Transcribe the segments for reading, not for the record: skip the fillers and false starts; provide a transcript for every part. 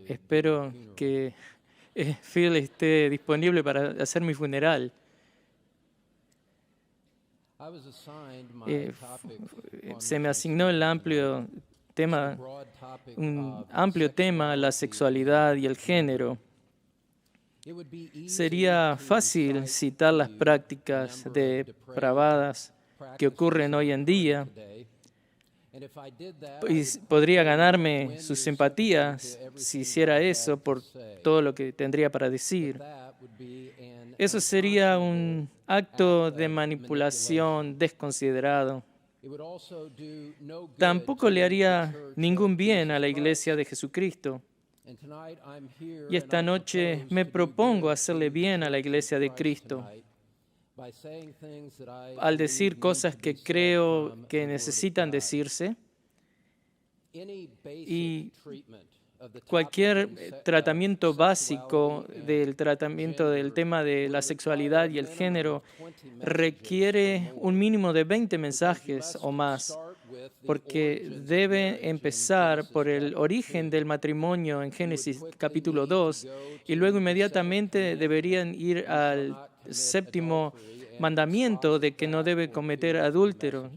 Espero que Phil esté disponible para hacer mi funeral. Se me asignó el amplio tema, un amplio tema, la sexualidad y el género. Sería fácil citar las prácticas depravadas que ocurren hoy en día y podría ganarme sus simpatías si hiciera eso por todo lo que tendría para decir. Eso sería un acto de manipulación desconsiderado. Tampoco le haría ningún bien a la Iglesia de Jesucristo. Y esta noche me propongo hacerle bien a la Iglesia de Cristo al decir cosas que creo que necesitan decirse, y cualquier tratamiento básico del tratamiento del tema de la sexualidad y el género requiere un mínimo de 20 mensajes o más, porque debe empezar por el origen del matrimonio en Génesis capítulo 2 y luego inmediatamente deberían ir al séptimo mandamiento de que no debe cometer adulterio,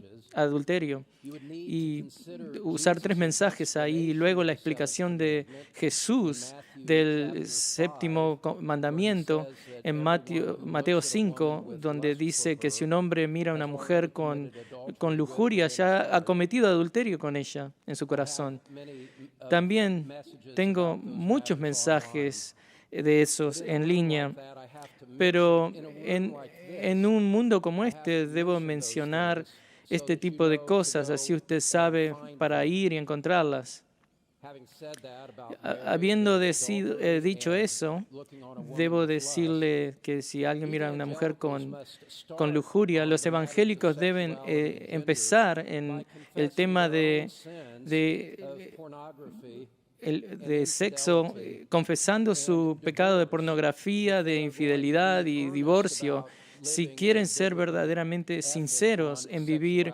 y usar 3 mensajes ahí. Luego la explicación de Jesús del séptimo mandamiento en Mateo 5, donde dice que si un hombre mira a una mujer con lujuria, ya ha cometido adulterio con ella en su corazón. También tengo muchos mensajes de esos en línea, pero en un mundo como este debo mencionar este tipo de cosas, así usted sabe para ir y encontrarlas. Habiendo dicho eso, debo decirle que si alguien mira a una mujer con lujuria, los evangélicos deben empezar en el tema de sexo, confesando su pecado de pornografía, de infidelidad y divorcio, si quieren ser verdaderamente sinceros en vivir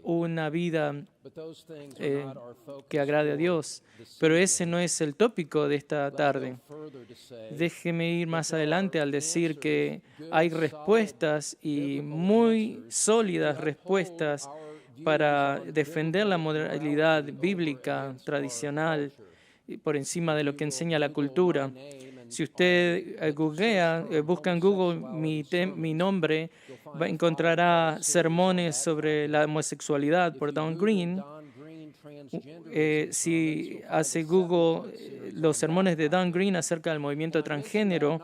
una vida que agrade a Dios. Pero ese no es el tópico de esta tarde. Déjeme ir más adelante al decir que hay respuestas, y muy sólidas respuestas, para defender la moralidad bíblica tradicional por encima de lo que enseña la cultura. Si usted busca en Google mi nombre, encontrará sermones sobre la homosexualidad por Don Green. Si hace Google los sermones de Don Green acerca del movimiento transgénero,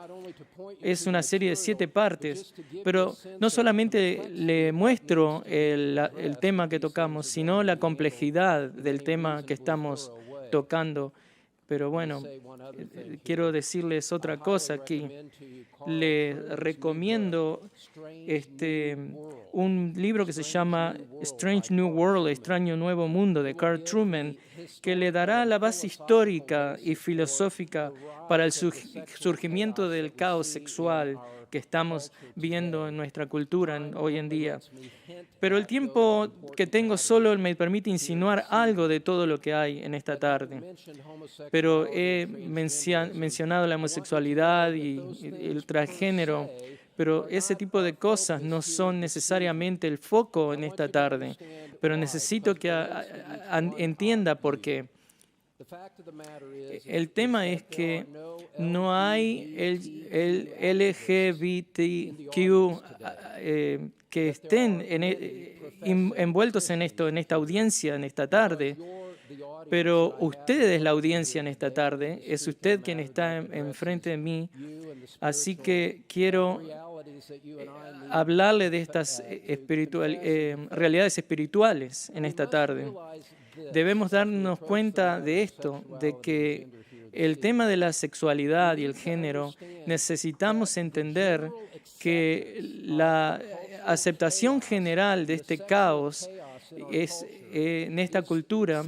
es una serie de 7 partes, pero no solamente le muestro el tema que tocamos, sino la complejidad del tema que estamos tocando. Pero bueno, quiero decirles otra cosa aquí. Les recomiendo un libro que se llama Strange New World, Extraño Nuevo Mundo, de Carl Trueman, que le dará la base histórica y filosófica para el surgimiento del caos sexual que estamos viendo en nuestra cultura hoy en día. Pero el tiempo que tengo solo me permite insinuar algo de todo lo que hay en esta tarde. Pero he mencionado la homosexualidad y el transgénero, pero ese tipo de cosas no son necesariamente el foco en esta tarde. Pero necesito que entienda por qué. El tema es que no hay el LGBTQ que estén envueltos en esto, en esta audiencia, en esta tarde. Pero usted es la audiencia en esta tarde, es usted quien está enfrente de mí, así que quiero hablarle de estas realidades espirituales en esta tarde. Debemos darnos cuenta de esto, de que el tema de la sexualidad y el género, necesitamos entender que la aceptación general de este caos en esta cultura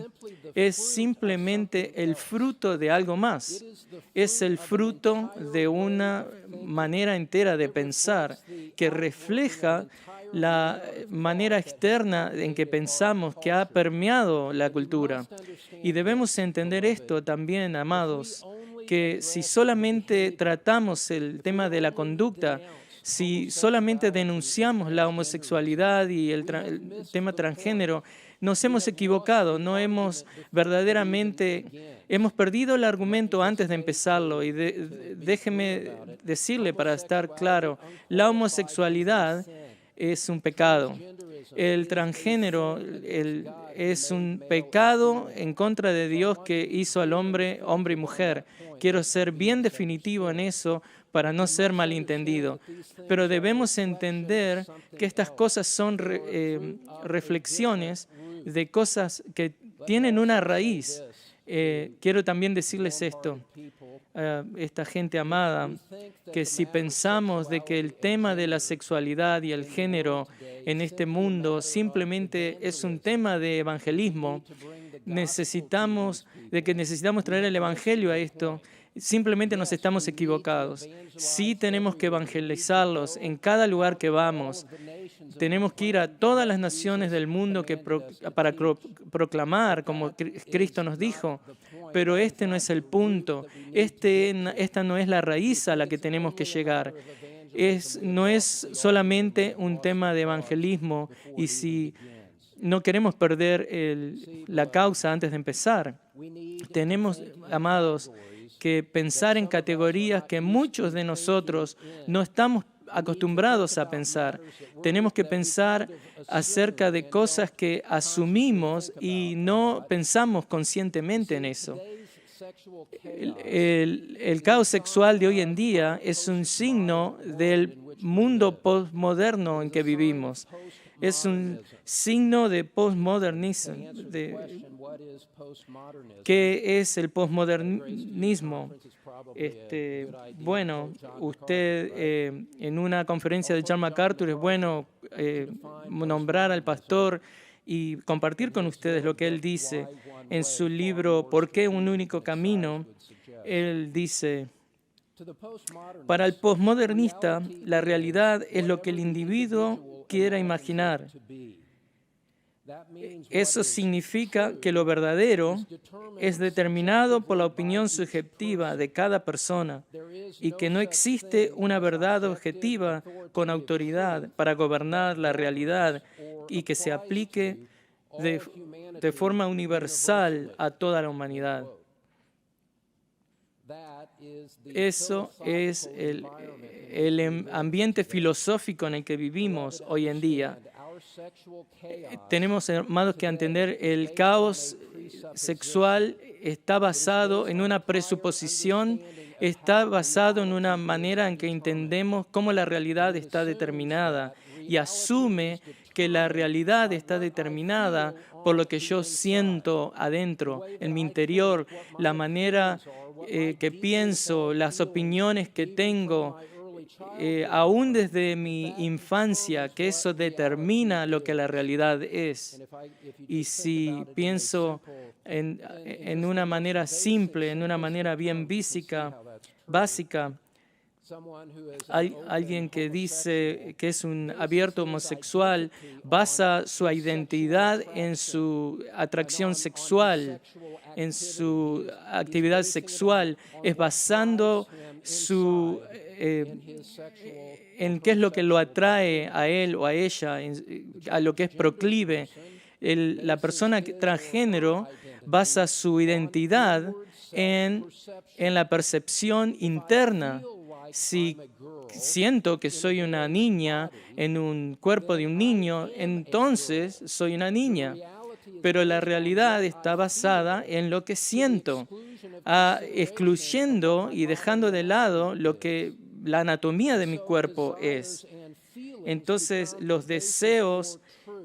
es simplemente el fruto de algo más. Es el fruto de una manera entera de pensar que refleja la manera externa en que pensamos, que ha permeado la cultura. Y debemos entender esto también, amados. que si solamente tratamos el tema de la conducta, si solamente denunciamos la homosexualidad y el tema transgénero, nos hemos equivocado, no hemos hemos perdido el argumento antes de empezarlo. Y déjeme decirle, para estar claro, la homosexualidad es un pecado. El transgénero es un pecado en contra de Dios que hizo al hombre, hombre y mujer. Quiero ser bien definitivo en eso para no ser malentendido. Pero debemos entender que estas cosas son reflexiones de cosas que tienen una raíz. Quiero también decirles esto, esta gente amada, que si pensamos de que el tema de la sexualidad y el género en este mundo simplemente es un tema de evangelismo, necesitamos traer el evangelio a esto, simplemente nos estamos equivocados. Sí tenemos que evangelizarlos en cada lugar que vamos. Tenemos que ir a todas las naciones del mundo para proclamar, como Cristo nos dijo. Pero este no es el punto. Esta no es la raíz a la que tenemos que llegar. No es solamente un tema de evangelismo, y si no queremos perder la causa antes de empezar, tenemos, amados, que pensar en categorías que muchos de nosotros no estamos acostumbrados a pensar. Tenemos que pensar acerca de cosas que asumimos y no pensamos conscientemente en eso. El caos sexual de hoy en día es un signo del mundo postmoderno en que vivimos. Es un signo de postmodernismo. ¿Qué es el postmodernismo? Bueno, usted en una conferencia de John MacArthur es bueno nombrar al pastor y compartir con ustedes lo que él dice. En su libro ¿Por qué un único camino?, él dice: para el postmodernista, la realidad es lo que el individuo quiera imaginar. Eso significa que lo verdadero es determinado por la opinión subjetiva de cada persona y que no existe una verdad objetiva con autoridad para gobernar la realidad y que se aplique de forma universal a toda la humanidad. Eso es el ambiente filosófico en el que vivimos hoy en día. Tenemos, amados, que entender el caos sexual está basado en una presuposición, está basado en una manera en que entendemos cómo la realidad está determinada y asume que la realidad está determinada por lo que yo siento adentro, en mi interior, la manera que pienso, las opiniones que tengo, aún desde mi infancia, que eso determina lo que la realidad es. Y si pienso en una manera simple, en una manera bien básica, alguien que dice que es un abierto homosexual basa su identidad en su atracción sexual, en su actividad sexual, es basando en qué es lo que lo atrae a él o a ella, a lo que es proclive. La persona transgénero basa su identidad en la percepción interna. Si siento que soy una niña en un cuerpo de un niño, entonces soy una niña. Pero la realidad está basada en lo que siento, excluyendo y dejando de lado lo que la anatomía de mi cuerpo es. Entonces, los deseos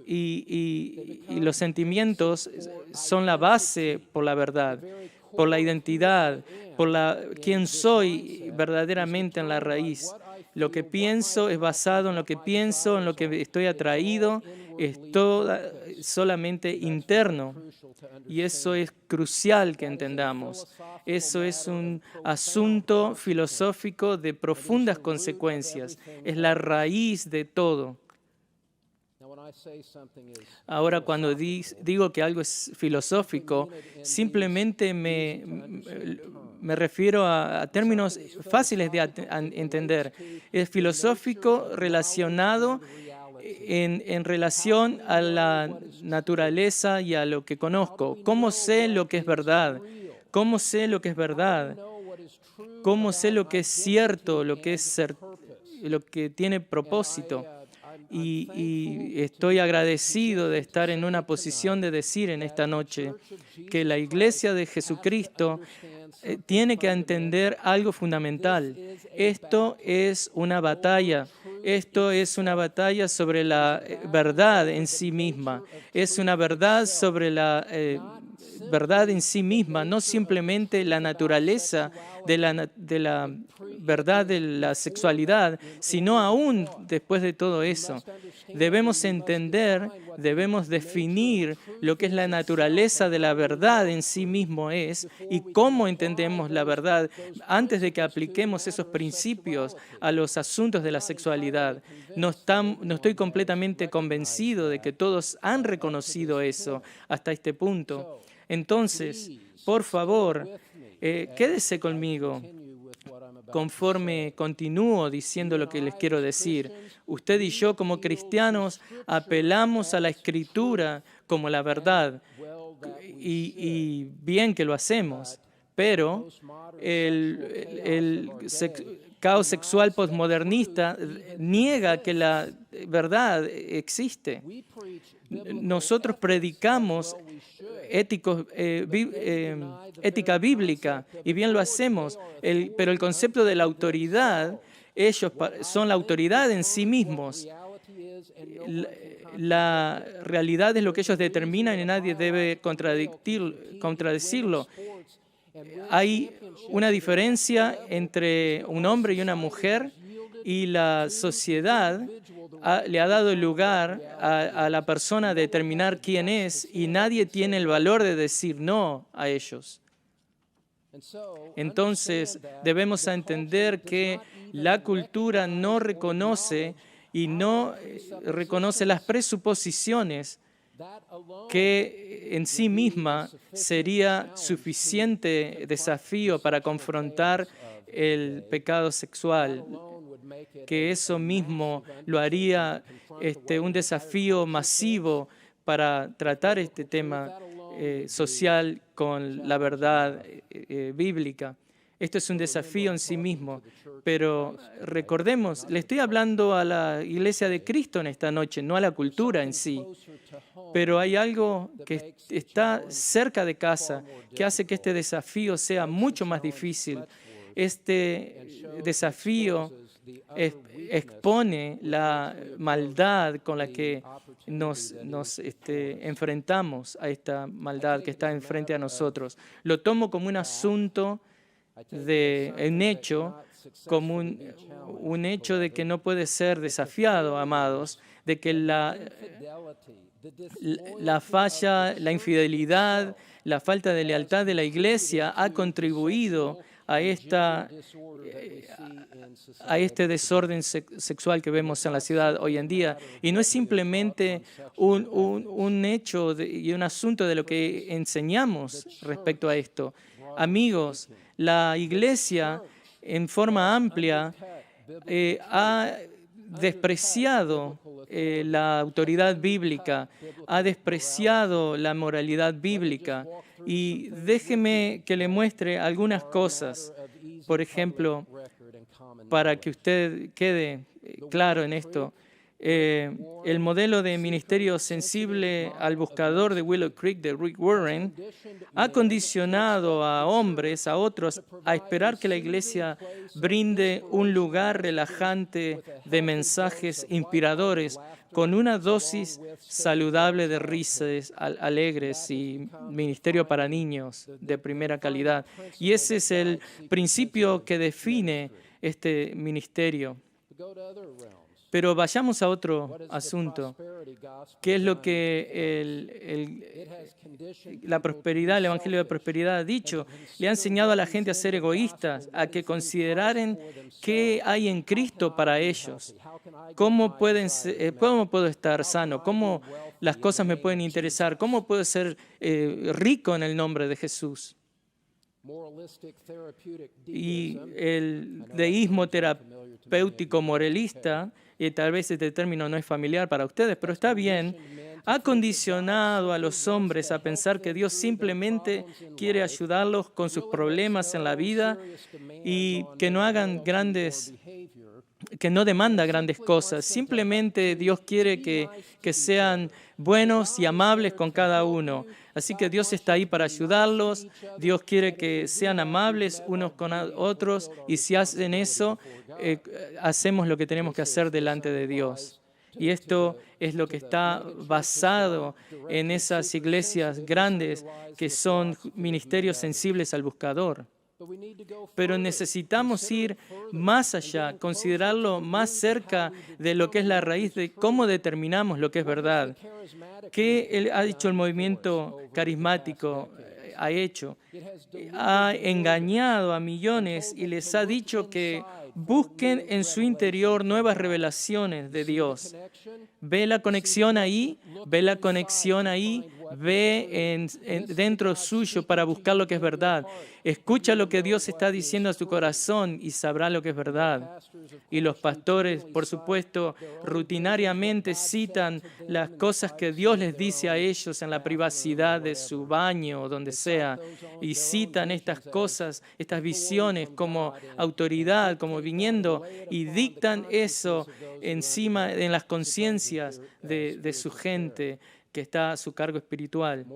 y los sentimientos son la base por la verdad, por la identidad, por quién soy verdaderamente en la raíz. Lo que pienso es basado en lo que pienso, en lo que estoy atraído, es solamente interno. Y eso es crucial que entendamos. Eso es un asunto filosófico de profundas consecuencias. Es la raíz de todo. Ahora, cuando digo que algo es filosófico, simplemente me me refiero a términos fáciles de entender. Es filosófico relacionado en relación a la naturaleza y a lo que conozco. ¿Cómo sé lo que es verdad? ¿Cómo sé lo que es verdad? ¿Cómo sé lo que es cierto, lo que tiene propósito? Y estoy agradecido de estar en una posición de decir en esta noche que la Iglesia de Jesucristo tiene que entender algo fundamental. Esto es una batalla. Esto es una batalla sobre la verdad en sí misma. Es una verdad sobre la verdad en sí misma, no simplemente la naturaleza de la verdad de la sexualidad, sino aún después de todo eso. Debemos entender, debemos definir lo que es la naturaleza de la verdad en sí mismo es y cómo entendemos la verdad antes de que apliquemos esos principios a los asuntos de la sexualidad. No estoy completamente convencido de que todos han reconocido eso hasta este punto. Entonces, por favor, quédese conmigo conforme continúo diciendo lo que les quiero decir. Usted y yo, como cristianos, apelamos a la Escritura como la verdad, y bien que lo hacemos, pero el caos sexual postmodernista niega que la verdad existe. Nosotros predicamos ética bíblica, y bien lo hacemos, pero el concepto de la autoridad, ellos son la autoridad en sí mismos. La realidad es lo que ellos determinan y nadie debe contradecirlo. Hay una diferencia entre un hombre y una mujer, y la sociedad le ha dado lugar a la persona a determinar quién es, y nadie tiene el valor de decir no a ellos. Entonces, debemos entender que la cultura no reconoce y no reconoce las presuposiciones que en sí misma sería suficiente desafío para confrontar el pecado sexual, que eso mismo lo haría un desafío masivo para tratar este tema social con la verdad bíblica. Esto es un desafío en sí mismo, pero recordemos, le estoy hablando a la Iglesia de Cristo en esta noche, no a la cultura en sí. Pero hay algo que está cerca de casa que hace que este desafío sea mucho más difícil. Este desafío expone la maldad con la que nos enfrentamos a esta maldad que está enfrente a nosotros. Lo tomo como un asunto un hecho, como un hecho de que no puede ser desafiado, amados, de que la falla, la infidelidad, la falta de lealtad de la Iglesia ha contribuido a este desorden sexual que vemos en la ciudad hoy en día. Y no es simplemente un hecho y un asunto de lo que enseñamos respecto a esto. Amigos, la Iglesia en forma amplia ha despreciado la autoridad bíblica, ha despreciado la moralidad bíblica. Y déjeme que le muestre algunas cosas, por ejemplo, para que usted quede claro en esto. El modelo de ministerio sensible al buscador de Willow Creek de Rick Warren ha condicionado a hombres, a otros, a esperar que la Iglesia brinde un lugar relajante de mensajes inspiradores con una dosis saludable de risas alegres y ministerio para niños de primera calidad. Y ese es el principio que define este ministerio. Pero vayamos a otro asunto, que es lo que la prosperidad, el Evangelio de Prosperidad ha dicho. Le ha enseñado a la gente a ser egoístas, a que consideraran qué hay en Cristo para ellos. ¿Cómo puedo estar sano? ¿Cómo las cosas me pueden interesar? ¿Cómo puedo ser rico en el nombre de Jesús? Y el deísmo terapéutico moralista, y tal vez este término no es familiar para ustedes, pero está bien, ha condicionado a los hombres a pensar que Dios simplemente quiere ayudarlos con sus problemas en la vida y que no demanda grandes cosas. Simplemente Dios quiere que sean buenos y amables con cada uno. Así que Dios está ahí para ayudarlos. Dios quiere que sean amables unos con otros. Y si hacen eso, hacemos lo que tenemos que hacer delante de Dios. Y esto es lo que está basado en esas iglesias grandes que son ministerios sensibles al buscador. Pero necesitamos ir más allá, considerarlo más cerca de lo que es la raíz de cómo determinamos lo que es verdad. ¿Qué ha hecho el movimiento carismático? Ha engañado a millones y les ha dicho que busquen en su interior nuevas revelaciones de Dios. ¿Ve la conexión ahí? ¿Ve la conexión ahí? Ve dentro suyo para buscar lo que es verdad. Escucha lo que Dios está diciendo a su corazón y sabrá lo que es verdad. Y los pastores, por supuesto, rutinariamente citan las cosas que Dios les dice a ellos en la privacidad de su baño o donde sea. Y citan estas cosas, estas visiones como autoridad, como viniendo y dictan eso encima en las conciencias de su gente que está a su cargo espiritual.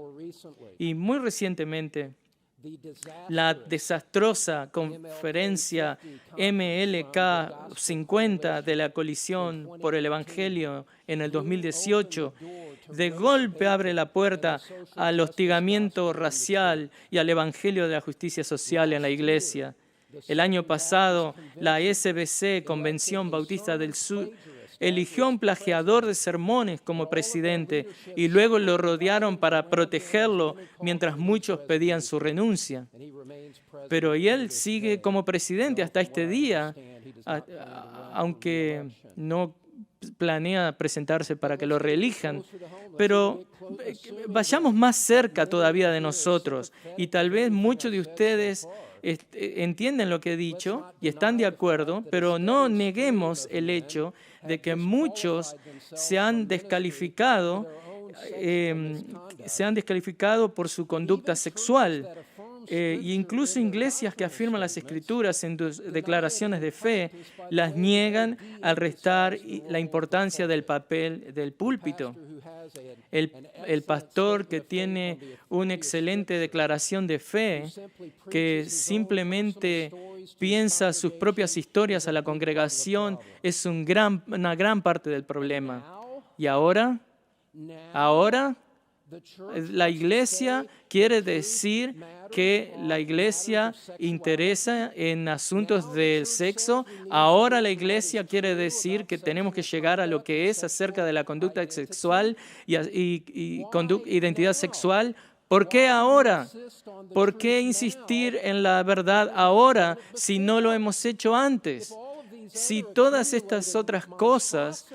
Y muy recientemente, la desastrosa conferencia MLK 50 de la Coalición por el Evangelio en el 2018, de golpe abre la puerta al hostigamiento racial y al Evangelio de la justicia social en la Iglesia. El año pasado, la SBC, Convención Bautista del Sur, eligió a un plagiador de sermones como presidente y luego lo rodearon para protegerlo mientras muchos pedían su renuncia. Pero él sigue como presidente hasta este día, aunque no planea presentarse para que lo reelijan. Pero vayamos más cerca todavía de nosotros y tal vez muchos de ustedes entienden lo que he dicho y están de acuerdo, pero no neguemos el hecho de que muchos se han descalificado por su conducta sexual. Incluso iglesias que afirman las Escrituras en sus declaraciones de fe las niegan al restar la importancia del papel del púlpito. El pastor que tiene una excelente declaración de fe, que simplemente piensa sus propias historias a la congregación, es una gran parte del problema. Y ahora, la iglesia quiere decir que la iglesia interesa en asuntos del sexo. Ahora la iglesia quiere decir que tenemos que llegar a lo que es acerca de la conducta sexual y identidad sexual. ¿Por qué ahora? ¿Por qué insistir en la verdad ahora si no lo hemos hecho antes? Si todas estas otras cosas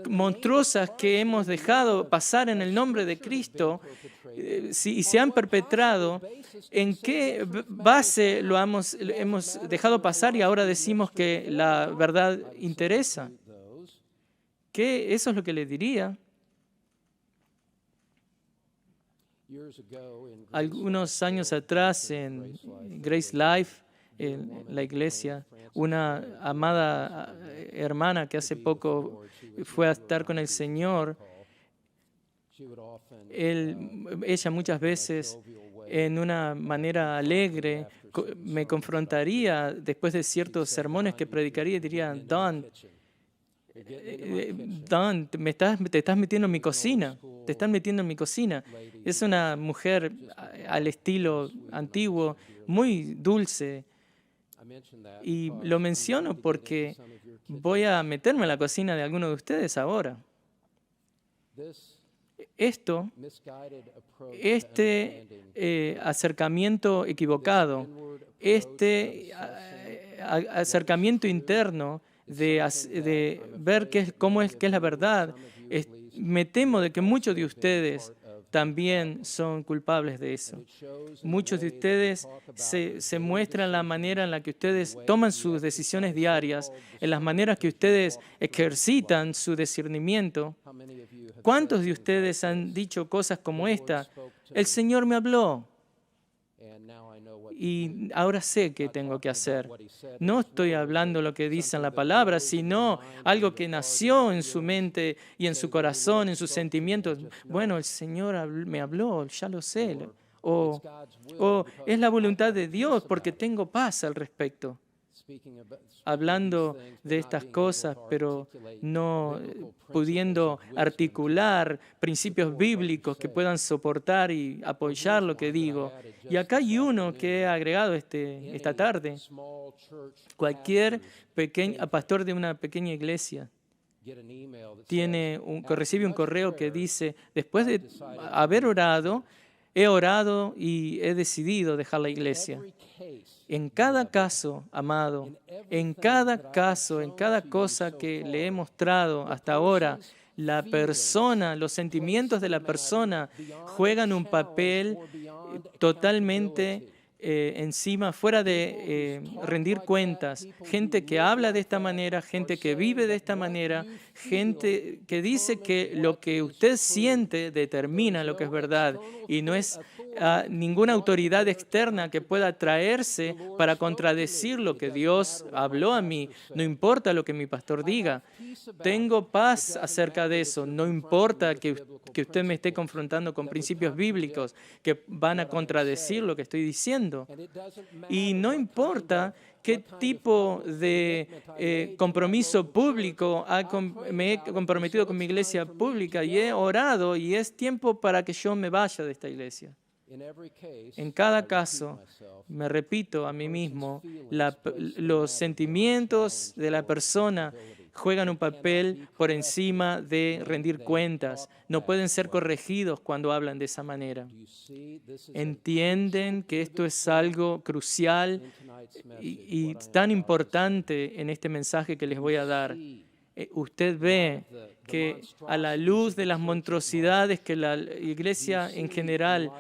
monstruosas que hemos dejado pasar en el nombre de Cristo y se han perpetrado, ¿en qué base lo hemos dejado pasar y ahora decimos que la verdad interesa? Eso es lo que le diría. Algunos años atrás en Grace Life, en la iglesia, una amada hermana que hace poco fue a estar con el Señor, ella muchas veces en una manera alegre me confrontaría después de ciertos sermones que predicaría y diría: Don, te estás metiendo en mi cocina, te están metiendo en mi cocina. Es una mujer al estilo antiguo, muy dulce. Y lo menciono porque voy a meterme en la cocina de alguno de ustedes ahora. Este acercamiento equivocado, acercamiento interno de ver qué es la verdad, me temo de que muchos de ustedes también son culpables de eso. Muchos de ustedes se muestran la manera en la que ustedes toman sus decisiones diarias, en las maneras que ustedes ejercitan su discernimiento. ¿Cuántos de ustedes han dicho cosas como esta? El Señor me habló y ahora sé qué tengo que hacer. No estoy hablando lo que dice en la palabra, sino algo que nació en su mente y en su corazón, en sus sentimientos. Bueno, el Señor me habló, ya lo sé. O es la voluntad de Dios porque tengo paz al respecto. Hablando de estas cosas, pero no pudiendo articular principios bíblicos que puedan soportar y apoyar lo que digo. Y acá hay uno que he agregado esta tarde. Cualquier pastor de una pequeña iglesia recibe un correo que dice, después de haber orado, he orado y he decidido dejar la iglesia. En cada caso, amado, en cada caso, en cada cosa que le he mostrado hasta ahora, la persona, los sentimientos de la persona juegan un papel totalmente fuera de rendir cuentas. Gente que habla de esta manera, gente que vive de esta manera, gente que dice que lo que usted siente determina lo que es verdad y no es ninguna autoridad externa que pueda traerse para contradecir lo que Dios habló a mí. No importa lo que mi pastor diga. Tengo paz acerca de eso. No importa que usted me esté confrontando con principios bíblicos que van a contradecir lo que estoy diciendo. Y no importa qué tipo de compromiso público me he comprometido con mi iglesia pública y he orado y es tiempo para que yo me vaya de esta iglesia. En cada caso, me repito a mí mismo, los sentimientos de la persona juegan un papel por encima de rendir cuentas. No pueden ser corregidos cuando hablan de esa manera. ¿Entienden que esto es algo crucial y tan importante en este mensaje que les voy a dar? Usted ve que a la luz de las monstruosidades que la iglesia en general,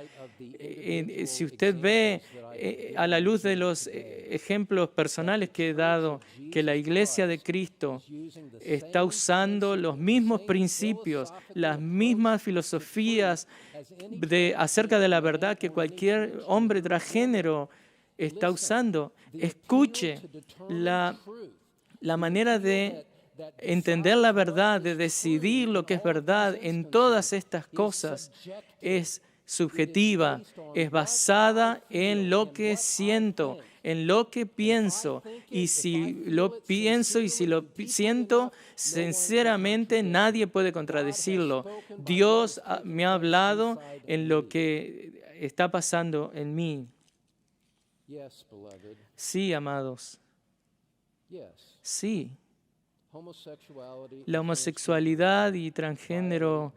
si usted ve a la luz de los ejemplos personales que he dado, que la iglesia de Cristo está usando los mismos principios, las mismas filosofías acerca de la verdad que cualquier hombre transgénero está usando, escuche la manera de entender la verdad, de decidir lo que es verdad en todas estas cosas es subjetiva, es basada en lo que siento, en lo que pienso. Y si lo pienso y si lo siento, sinceramente nadie puede contradecirlo. Dios me ha hablado en lo que está pasando en mí. Sí, amados. Sí. La homosexualidad y transgénero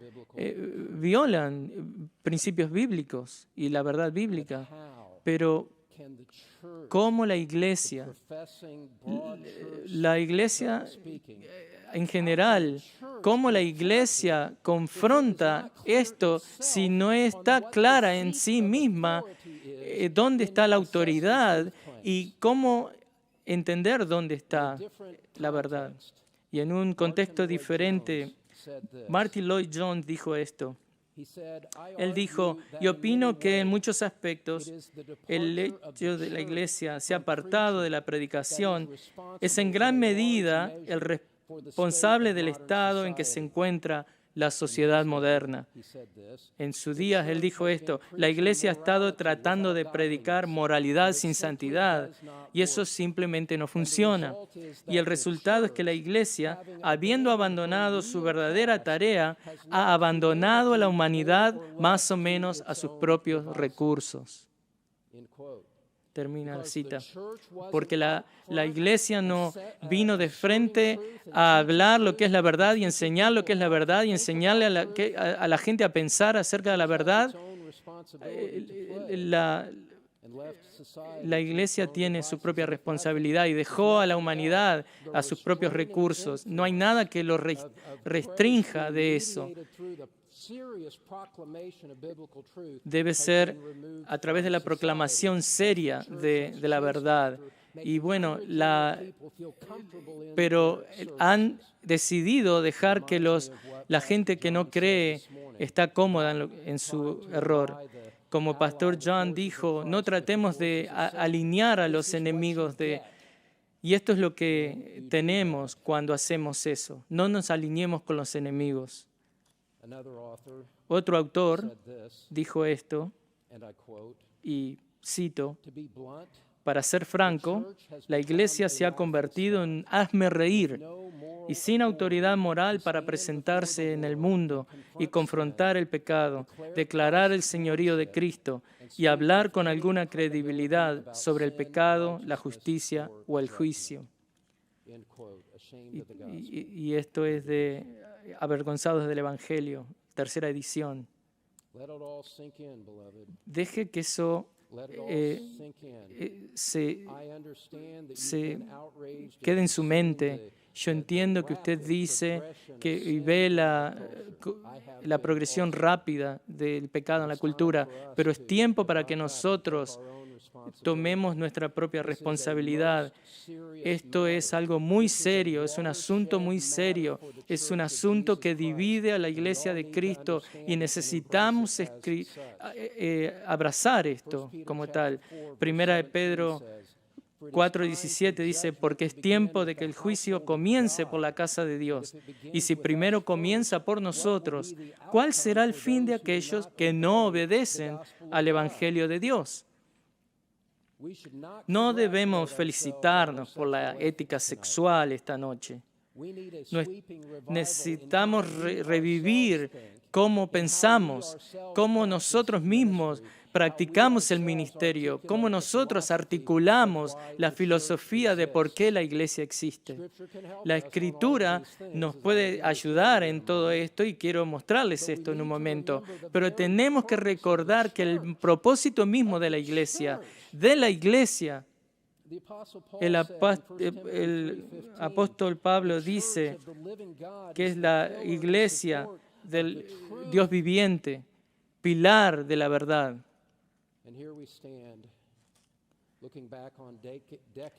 violan principios bíblicos y la verdad bíblica, pero ¿cómo la iglesia en general, cómo la iglesia confronta esto si no está clara en sí misma dónde está la autoridad y cómo entender dónde está la verdad? Y en un contexto diferente, Martin Lloyd-Jones dijo esto. Él dijo, yo opino que en muchos aspectos el hecho de la iglesia se ha apartado de la predicación es en gran medida el responsable del estado en que se encuentra la sociedad moderna. En sus días él dijo esto, la iglesia ha estado tratando de predicar moralidad sin santidad y eso simplemente no funciona. Y el resultado es que la iglesia, habiendo abandonado su verdadera tarea, ha abandonado a la humanidad más o menos a sus propios recursos. Termina la cita. Porque la iglesia no vino de frente a hablar lo que es la verdad y enseñar lo que es la verdad y enseñarle a la gente a pensar acerca de la verdad. La iglesia tiene su propia responsabilidad y dejó a la humanidad a sus propios recursos. No hay nada que lo restrinja de eso. debe ser a través de la proclamación seria de la verdad. Y bueno, pero han decidido dejar que la gente que no cree está cómoda en su error. Como Pastor John dijo, no tratemos de alinear a los enemigos y esto es lo que tenemos cuando hacemos eso. No nos alineemos con los enemigos. Otro autor dijo esto, y cito, para ser franco, la Iglesia se ha convertido en hazmerreír y sin autoridad moral para presentarse en el mundo y confrontar el pecado, declarar el señorío de Cristo y hablar con alguna credibilidad sobre el pecado, la justicia o el juicio. Y esto es de Avergonzados del Evangelio, tercera edición. Deje que eso se quede en su mente. Yo entiendo que usted dice y ve la progresión rápida del pecado en la cultura, pero es tiempo para que nosotros tomemos nuestra propia responsabilidad. Esto es algo muy serio, es un asunto muy serio, es un asunto que divide a la Iglesia de Cristo y necesitamos abrazar esto como tal. Primera de Pedro 4:17 dice, porque es tiempo de que el juicio comience por la casa de Dios. Y si primero comienza por nosotros, ¿cuál será el fin de aquellos que no obedecen al Evangelio de Dios? No debemos felicitarnos por la ética sexual esta noche. Necesitamos revivir cómo pensamos, cómo nosotros mismos practicamos el ministerio, cómo nosotros articulamos la filosofía de por qué la Iglesia existe. La Escritura nos puede ayudar en todo esto y quiero mostrarles esto en un momento, pero tenemos que recordar que el propósito mismo de la Iglesia, el apóstol Pablo dice que es la Iglesia del Dios viviente, pilar de la verdad.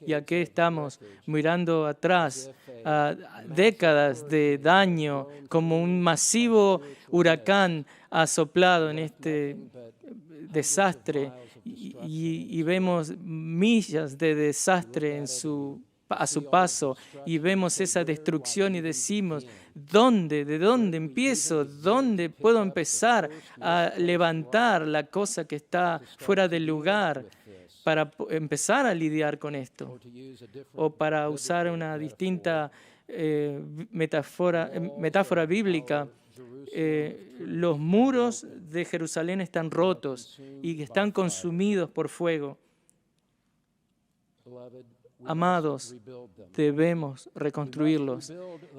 Y aquí estamos mirando atrás a décadas de daño, como un masivo huracán ha soplado en este desastre y vemos millas de desastre a su paso y vemos esa destrucción y decimos, ¿de dónde empiezo? ¿Dónde puedo empezar a levantar la cosa que está fuera del lugar para empezar a lidiar con esto? O para usar una distinta metáfora bíblica, los muros de Jerusalén están rotos y están consumidos por fuego. Amados, debemos reconstruirlos.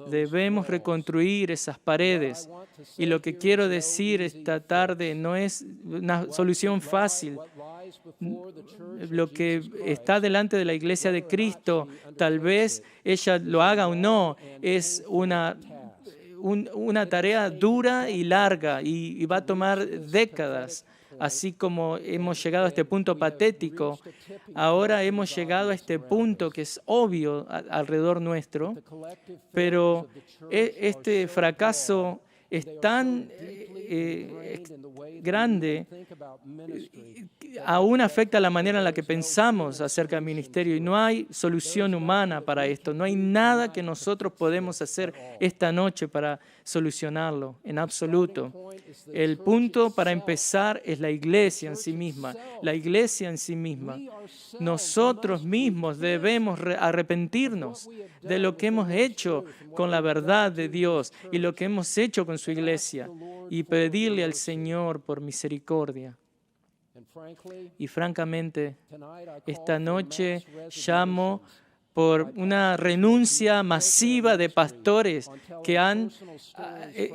Debemos reconstruir esas paredes. Y lo que quiero decir esta tarde no es una solución fácil. Lo que está delante de la Iglesia de Cristo, tal vez ella lo haga o no, es una tarea dura y larga y va a tomar décadas. Así como hemos llegado a este punto patético, ahora hemos llegado a este punto que es obvio alrededor nuestro, pero este fracaso es tan grande, aún afecta la manera en la que pensamos acerca del ministerio y no hay solución humana para esto. No hay nada que nosotros podemos hacer esta noche para solucionarlo, en absoluto. El punto para empezar es la Iglesia en sí misma. La Iglesia en sí misma. Nosotros mismos debemos arrepentirnos de lo que hemos hecho con la verdad de Dios y lo que hemos hecho con su Iglesia y pedirle al Señor por misericordia. Y francamente, esta noche llamo por una renuncia masiva de pastores que han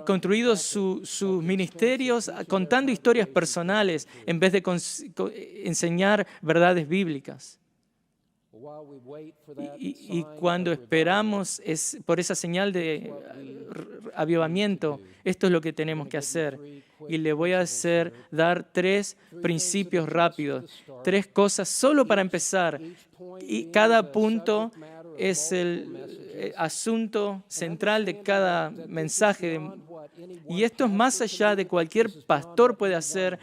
construido sus ministerios contando historias personales en vez de enseñar verdades bíblicas. Y cuando esperamos por esa señal de avivamiento, esto es lo que tenemos que hacer. Y le voy a dar 3 principios rápidos, 3 cosas solo para empezar. Y cada punto es el asunto central de cada mensaje. Y esto es más allá de cualquier pastor puede hacer,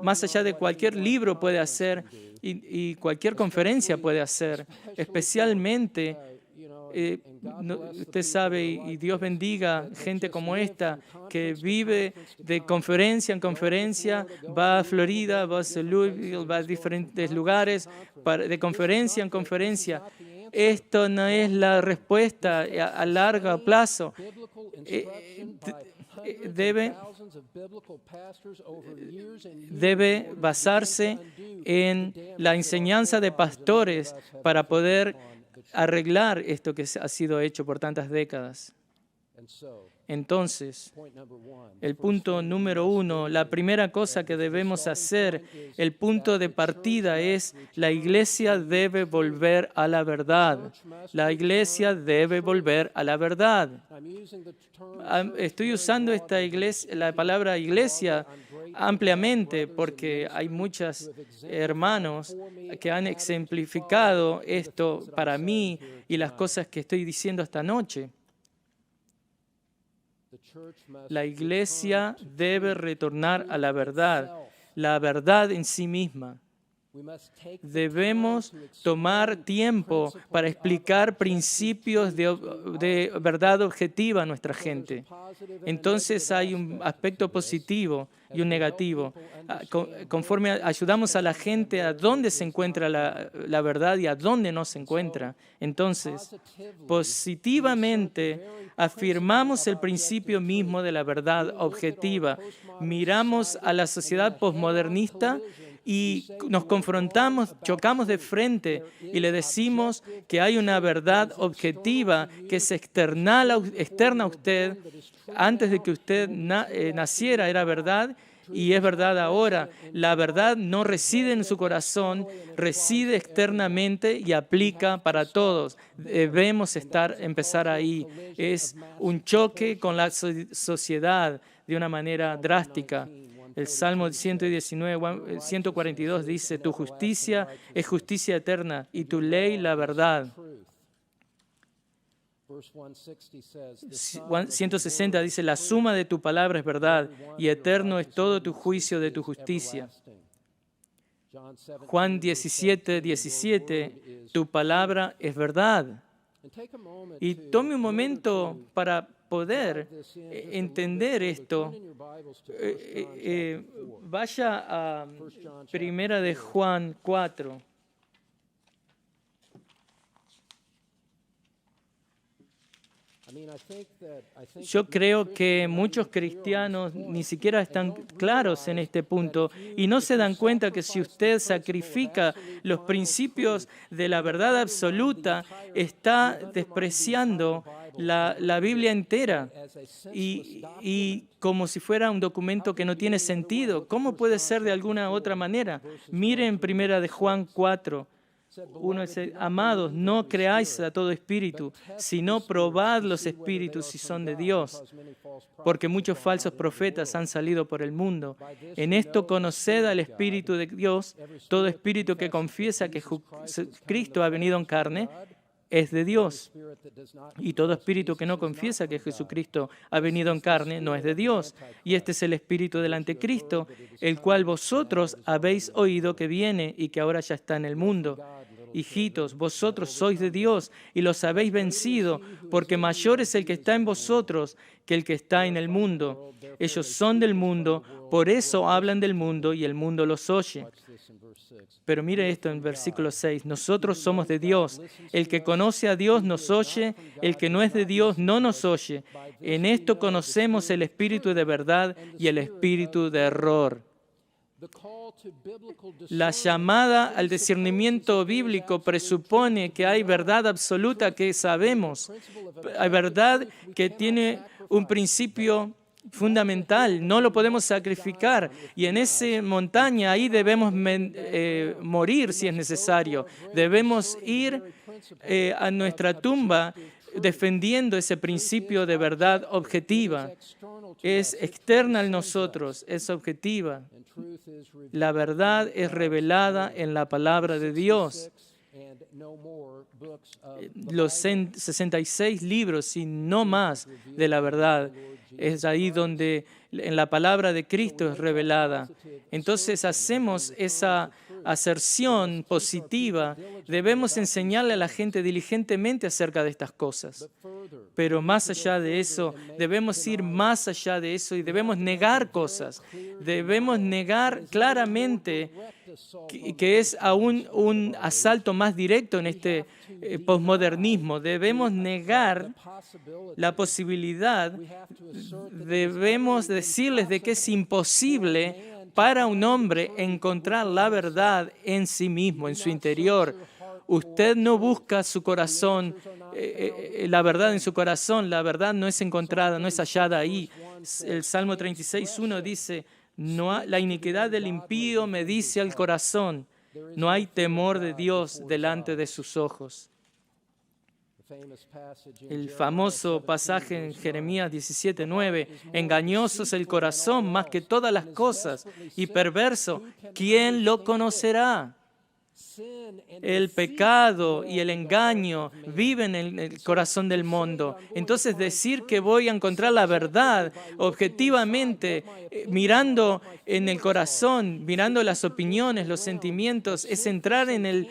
más allá de cualquier libro puede hacer y cualquier conferencia puede hacer, especialmente. Usted sabe, y Dios bendiga gente como esta, que vive de conferencia en conferencia, va a Florida, va a Louisville, va a diferentes lugares, de conferencia en conferencia. Esto no es la respuesta a largo plazo. Debe basarse en la enseñanza de pastores para poder arreglar esto que ha sido hecho por tantas décadas. Entonces, el punto número 1, la primera cosa que debemos hacer, el punto de partida es: la iglesia debe volver a la verdad. La iglesia debe volver a la verdad. Estoy usando la palabra iglesia ampliamente porque hay muchos hermanos que han ejemplificado esto para mí y las cosas que estoy diciendo esta noche. La iglesia debe retornar a la verdad en sí misma. Debemos tomar tiempo para explicar principios de verdad objetiva a nuestra gente. Entonces hay un aspecto positivo y un negativo. Conforme ayudamos a la gente a dónde se encuentra la verdad y a dónde no se encuentra. Entonces, positivamente afirmamos el principio mismo de la verdad objetiva. Miramos a la sociedad posmodernista y nos confrontamos, chocamos de frente y le decimos que hay una verdad objetiva que es externa a usted. Antes de que usted naciera era verdad y es verdad ahora. La verdad no reside en su corazón, reside externamente y aplica para todos. Debemos empezar ahí. Es un choque con la sociedad de una manera drástica. El Salmo 142 dice: tu justicia es justicia eterna y tu ley la verdad. 160 dice: la suma de tu palabra es verdad y eterno es todo tu juicio de tu justicia. Juan 17, tu palabra es verdad. Y tome un momento para poder entender esto. Vaya a 1 de Juan 4. Yo creo que muchos cristianos ni siquiera están claros en este punto y no se dan cuenta que si usted sacrifica los principios de la verdad absoluta, está despreciando la Biblia entera y como si fuera un documento que no tiene sentido. ¿Cómo puede ser de alguna otra manera? Miren 1 de Juan 4. Uno dice: amados, no creáis a todo espíritu, sino probad los espíritus si son de Dios, porque muchos falsos profetas han salido por el mundo. En esto conoced al Espíritu de Dios. Todo espíritu que confiesa que Cristo ha venido en carne es de Dios. Y todo espíritu que no confiesa que Jesucristo ha venido en carne no es de Dios. Y este es el espíritu del anticristo, el cual vosotros habéis oído que viene y que ahora ya está en el mundo. Hijitos, vosotros sois de Dios y los habéis vencido, porque mayor es el que está en vosotros que el que está en el mundo. Ellos son del mundo, por eso hablan del mundo y el mundo los oye. Pero mire esto en versículo 6. Nosotros somos de Dios. El que conoce a Dios nos oye, el que no es de Dios no nos oye. En esto conocemos el espíritu de verdad y el espíritu de error. La llamada al discernimiento bíblico presupone que hay verdad absoluta que sabemos. Hay verdad que tiene un principio fundamental, no lo podemos sacrificar. Y en esa montaña ahí debemos morir si es necesario. Debemos ir a nuestra tumba defendiendo ese principio de verdad objetiva. Es externa a nosotros, es objetiva. La verdad es revelada en la palabra de Dios. Los 66 libros y no más de la verdad. Es ahí donde en la palabra de Cristo es revelada. Entonces hacemos esa aserción positiva. Debemos enseñarle a la gente diligentemente acerca de estas cosas. Pero más allá de eso, debemos ir más allá de eso y debemos negar cosas. Debemos negar claramente que es aún un asalto más directo en este posmodernismo. Debemos negar la posibilidad, debemos decirles de que es imposible para un hombre encontrar la verdad en sí mismo, en su interior. Usted no busca su corazón, la verdad en su corazón, la verdad no es encontrada, no es hallada ahí. El Salmo 36:1 dice, la iniquidad del impío me dice al corazón, no hay temor de Dios delante de sus ojos. El famoso pasaje en Jeremías 17:9, engañoso es el corazón más que todas las cosas y perverso, ¿quién lo conocerá? El pecado y el engaño viven en el corazón del mundo. Entonces decir que voy a encontrar la verdad objetivamente, mirando en el corazón, mirando las opiniones, los sentimientos, es entrar en el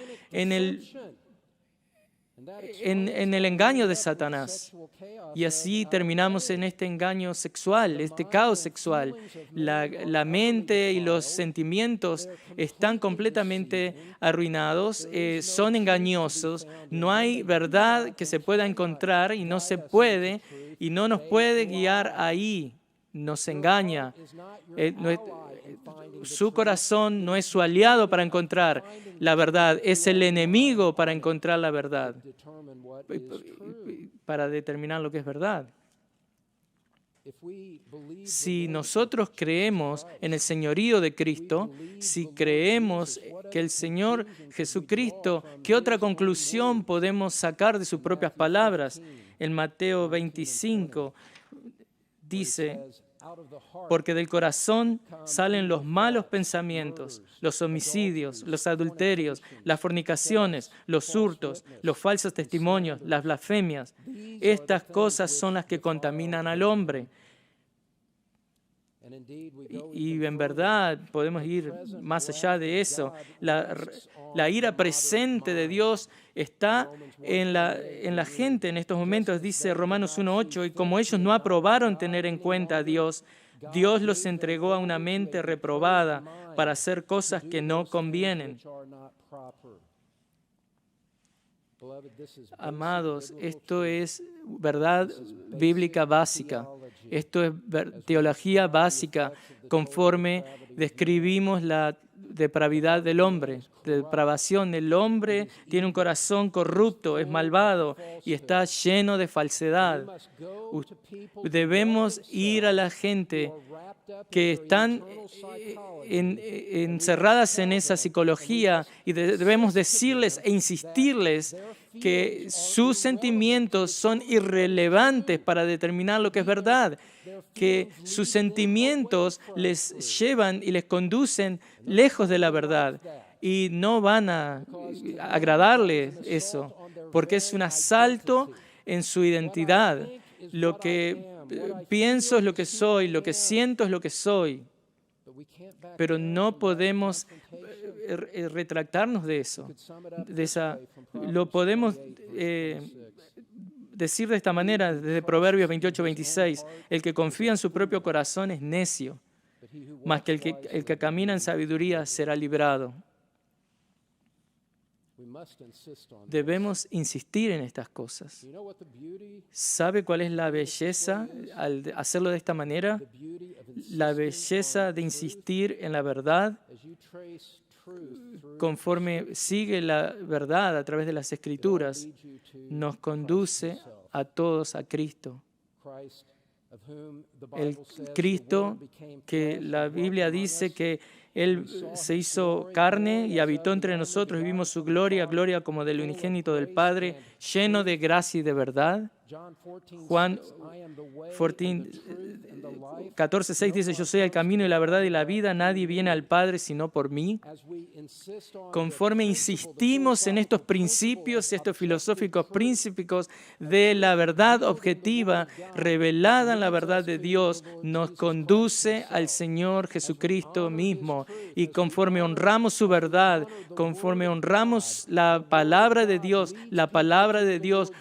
engaño de Satanás. Y así terminamos en este engaño sexual, este caos sexual. La mente y los sentimientos están completamente arruinados, son engañosos, no hay verdad que se pueda encontrar y no se puede, y no nos puede guiar ahí, nos engaña. Su corazón no es su aliado para encontrar la verdad, es el enemigo para encontrar la verdad, para determinar lo que es verdad. Si nosotros creemos en el señorío de Cristo, si creemos que el Señor Jesucristo, ¿qué otra conclusión podemos sacar de sus propias palabras? En Mateo 25 dice, porque del corazón salen los malos pensamientos, los homicidios, los adulterios, las fornicaciones, los hurtos, los falsos testimonios, las blasfemias. Estas cosas son las que contaminan al hombre. Y en verdad podemos ir más allá de eso. La ira presente de Dios está en la gente en estos momentos, dice Romanos 1:8, y como ellos no aprobaron tener en cuenta a Dios, Dios los entregó a una mente reprobada para hacer cosas que no convienen. Amados, esto es verdad bíblica básica. Esto es teología básica conforme describimos la depravidad del hombre, depravación. El hombre tiene un corazón corrupto, es malvado y está lleno de falsedad. Debemos ir a la gente que están encerradas en esa psicología y debemos decirles e insistirles que sus sentimientos son irrelevantes para determinar lo que es verdad, que sus sentimientos les llevan y les conducen lejos de la verdad y no van a agradarles eso, porque es un asalto en su identidad. Lo que pienso es lo que soy, lo que siento es lo que soy, pero no podemos retractarnos de eso. Lo podemos decir de esta manera desde Proverbios 28:26, el que confía en su propio corazón es necio, mas que el que camina en sabiduría será librado. Debemos insistir en estas cosas. ¿Sabe cuál es la belleza al hacerlo de esta manera? La belleza de insistir en la verdad conforme sigue la verdad a través de las Escrituras, nos conduce a todos a Cristo. El Cristo que la Biblia dice que Él se hizo carne y habitó entre nosotros y vimos su gloria, gloria como del unigénito del Padre, lleno de gracia y de verdad. Juan 14:6 dice, yo soy el camino y la verdad y la vida, nadie viene al Padre sino por mí. Conforme insistimos en estos principios, estos filosóficos principios de la verdad objetiva, revelada en la verdad de Dios, nos conduce al Señor Jesucristo mismo. Y conforme honramos su verdad, conforme honramos la palabra de Dios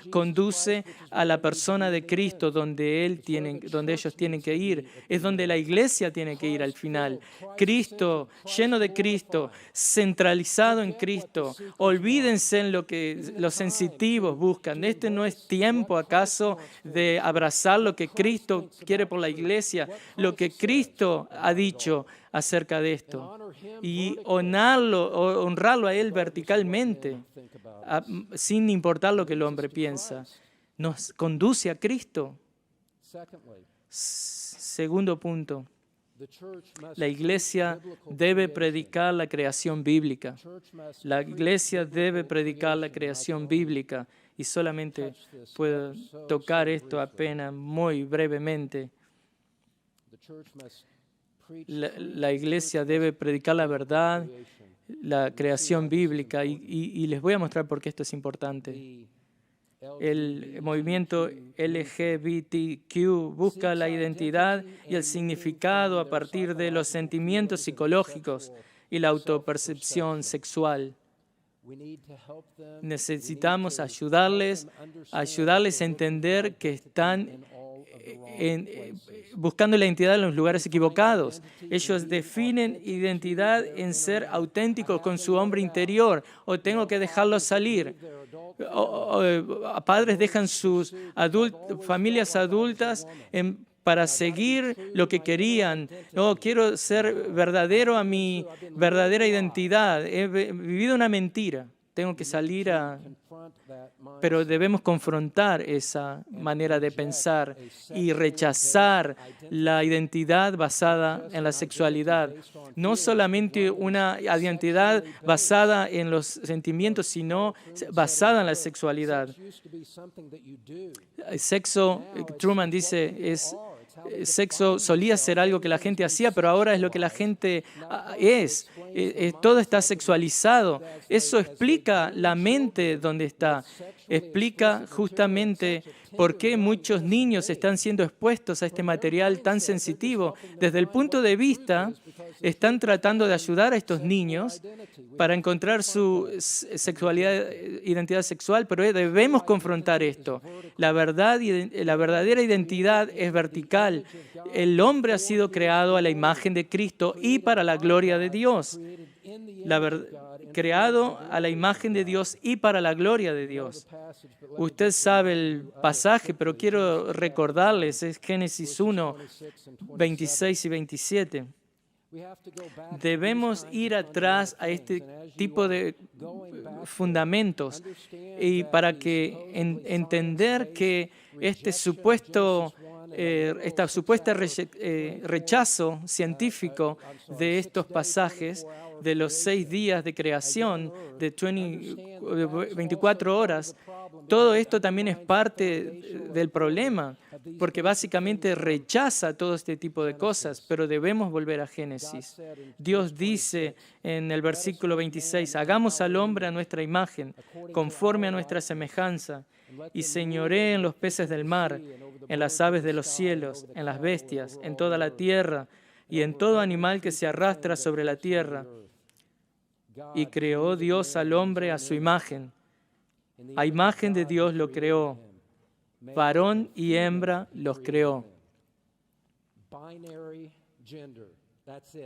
conduce a la persona de Cristo donde ellos tienen que ir. Es donde la iglesia tiene que ir al final. Cristo, lleno de Cristo, centralizado en Cristo. Olvídense en lo que los sensitivos buscan. ¿Este no es tiempo acaso de abrazar lo que Cristo quiere por la iglesia? Lo que Cristo ha dicho acerca de esto. Y honrarlo a Él verticalmente, sin importar lo que el hombre piensa. Nos conduce a Cristo. Segundo punto. La iglesia debe predicar la creación bíblica. La iglesia debe predicar la creación bíblica. Y solamente puedo tocar esto apenas muy brevemente. La iglesia debe predicar la verdad, la creación bíblica. Y les voy a mostrar por qué esto es importante. El movimiento LGBTQ busca la identidad y el significado a partir de los sentimientos psicológicos y la autopercepción sexual. Necesitamos ayudarles a entender que están buscando la identidad en los lugares equivocados. Ellos definen identidad en ser auténticos con su hombre interior, o tengo que dejarlos salir. Padres dejan sus familias adultas para seguir lo que querían. No, quiero ser verdadero a mi verdadera identidad. He vivido una mentira. Tengo que salir Pero debemos confrontar esa manera de pensar y rechazar la identidad basada en la sexualidad. No solamente una identidad basada en los sentimientos, sino basada en la sexualidad. Sexo, Truman dice, sexo solía ser algo que la gente hacía, pero ahora es lo que la gente es. Todo está sexualizado. Eso explica la mente donde está. Explica justamente por qué muchos niños están siendo expuestos a este material tan sensitivo. Desde el punto de vista, están tratando de ayudar a estos niños para encontrar su identidad sexual, pero debemos confrontar esto. La verdadera identidad es vertical. El hombre ha sido creado a la imagen de Cristo y para la gloria de Dios. Creado a la imagen de Dios y para la gloria de Dios. Usted sabe el pasaje, pero quiero recordarles, es Génesis 1, 26 y 27. Debemos ir atrás a este tipo de fundamentos y para que entender que este supuesto rechazo científico de estos pasajes, de los 6 días de creación, de 24 horas, todo esto también es parte del problema, porque básicamente rechaza todo este tipo de cosas, pero debemos volver a Génesis. Dios dice en el versículo 26, hagamos al hombre a nuestra imagen, conforme a nuestra semejanza, y señoree en los peces del mar, en las aves de los cielos, en las bestias, en toda la tierra, y en todo animal que se arrastra sobre la tierra. Y creó Dios al hombre a su imagen. A imagen de Dios lo creó. Varón y hembra los creó.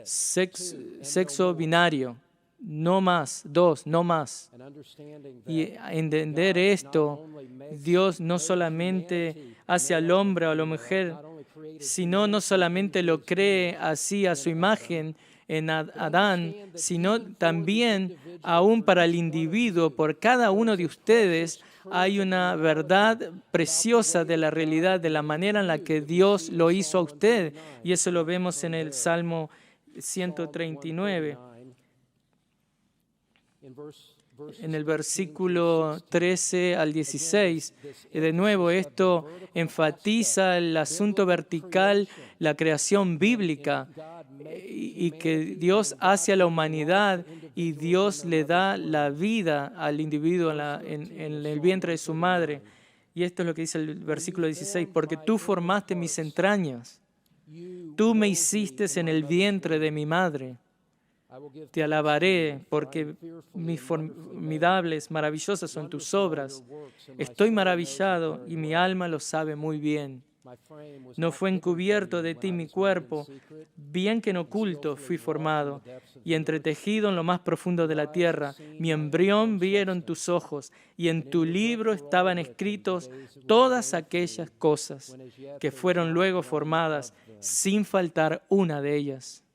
Sexo binario. No más, 2, no más. Y entender esto, Dios no solamente hace al hombre o a la mujer, sino no solamente lo cree así a su imagen, en Adán, sino también aún para el individuo, por cada uno de ustedes, hay una verdad preciosa de la realidad, de la manera en la que Dios lo hizo a usted. Y eso lo vemos en el Salmo 139. En el versículo 13 al 16. De nuevo, esto enfatiza el asunto vertical, la creación bíblica, y que Dios hace a la humanidad y Dios le da la vida al individuo en el vientre de su madre. Y esto es lo que dice el versículo 16, porque tú formaste mis entrañas, tú me hiciste en el vientre de mi madre. Te alabaré porque formidables, maravillosas son tus obras. Estoy maravillado y mi alma lo sabe muy bien. No fue encubierto de ti mi cuerpo, bien que en oculto fui formado y entretejido en lo más profundo de la tierra. Mi embrión vieron tus ojos y en tu libro estaban escritos todas aquellas cosas que fueron luego formadas sin faltar una de ellas.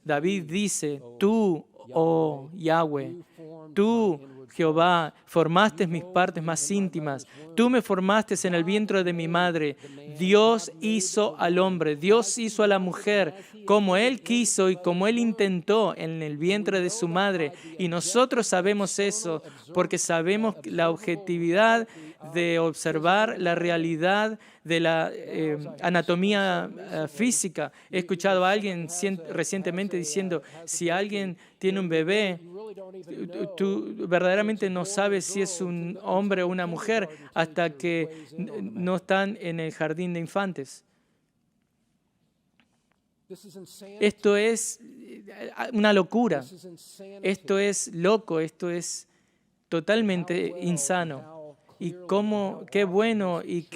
David dice, tú, oh Yahweh, tú, Jehová, formaste mis partes más íntimas. Tú me formaste en el vientre de mi madre. Dios hizo al hombre, Dios hizo a la mujer, como Él quiso y como Él intentó en el vientre de su madre. Y nosotros sabemos eso porque sabemos la objetividad de observar la realidad de la anatomía física. He escuchado a alguien recientemente diciendo, si alguien tiene un bebé, tú verdaderamente no sabes si es un hombre o una mujer hasta que no están en el jardín de infantes. Esto es una locura. Esto es loco, esto es totalmente insano. Y qué bueno y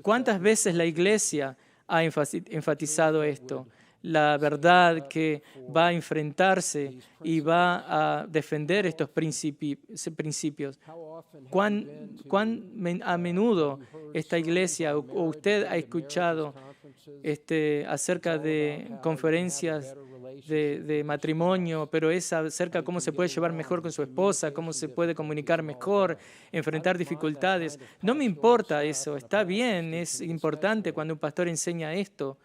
cuántas veces la Iglesia ha enfatizado esto. La verdad que va a enfrentarse y va a defender estos principios. ¿Cuán a menudo esta Iglesia o usted ha escuchado acerca de conferencias de matrimonio, pero es acerca de cómo se puede llevar mejor con su esposa, cómo se puede comunicar mejor, enfrentar dificultades? No me importa eso, está bien, es importante cuando un pastor enseña esto,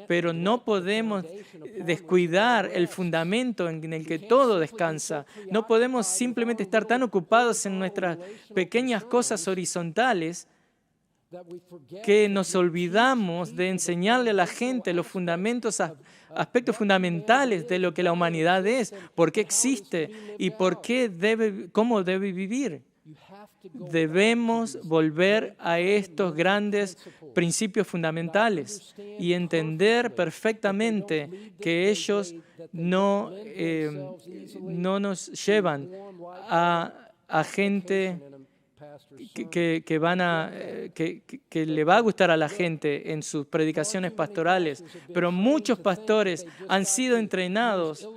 pero no podemos descuidar el fundamento en el que todo descansa. No podemos simplemente estar tan ocupados en nuestras pequeñas cosas horizontales que nos olvidamos de enseñarle a la gente los fundamentos, aspectos fundamentales de lo que la humanidad es, por qué existe y cómo debe vivir. Debemos volver a estos grandes principios fundamentales y entender perfectamente que ellos no nos llevan a gente que le va a gustar a la gente en sus predicaciones pastorales, pero muchos pastores han sido entrenados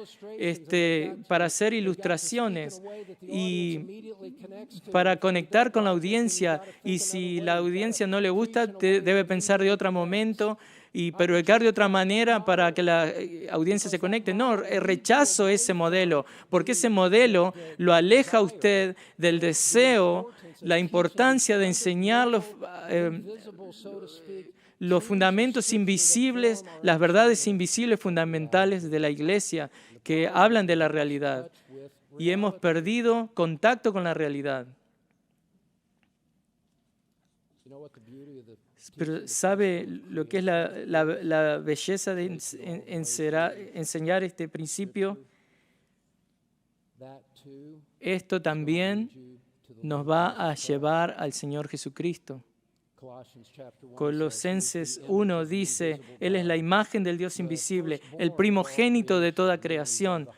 para hacer ilustraciones y para conectar con la audiencia, y si la audiencia no le gusta, debe pensar de otro momento y predicar de otra manera para que la audiencia se conecte. No, rechazo ese modelo, porque ese modelo lo aleja a usted del deseo, la importancia de enseñar los fundamentos invisibles, las verdades invisibles fundamentales de la Iglesia que hablan de la realidad. Y hemos perdido contacto con la realidad. Pero ¿sabe lo que es la belleza de enseñar este principio? Esto también nos va a llevar al Señor Jesucristo. Colosenses 1 dice, Él es la imagen del Dios invisible, el primogénito de toda creación,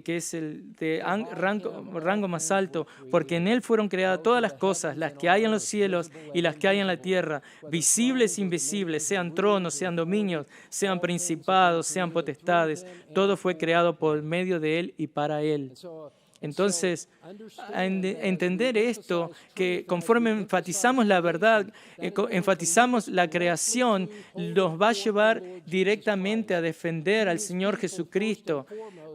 que es el de rango más alto, porque en Él fueron creadas todas las cosas, las que hay en los cielos y las que hay en la tierra, visibles e invisibles, sean tronos, sean dominios, sean principados, sean potestades. Todo fue creado por medio de Él y para Él. Entonces, entender esto, que conforme enfatizamos la verdad, enfatizamos la creación, nos va a llevar directamente a defender al Señor Jesucristo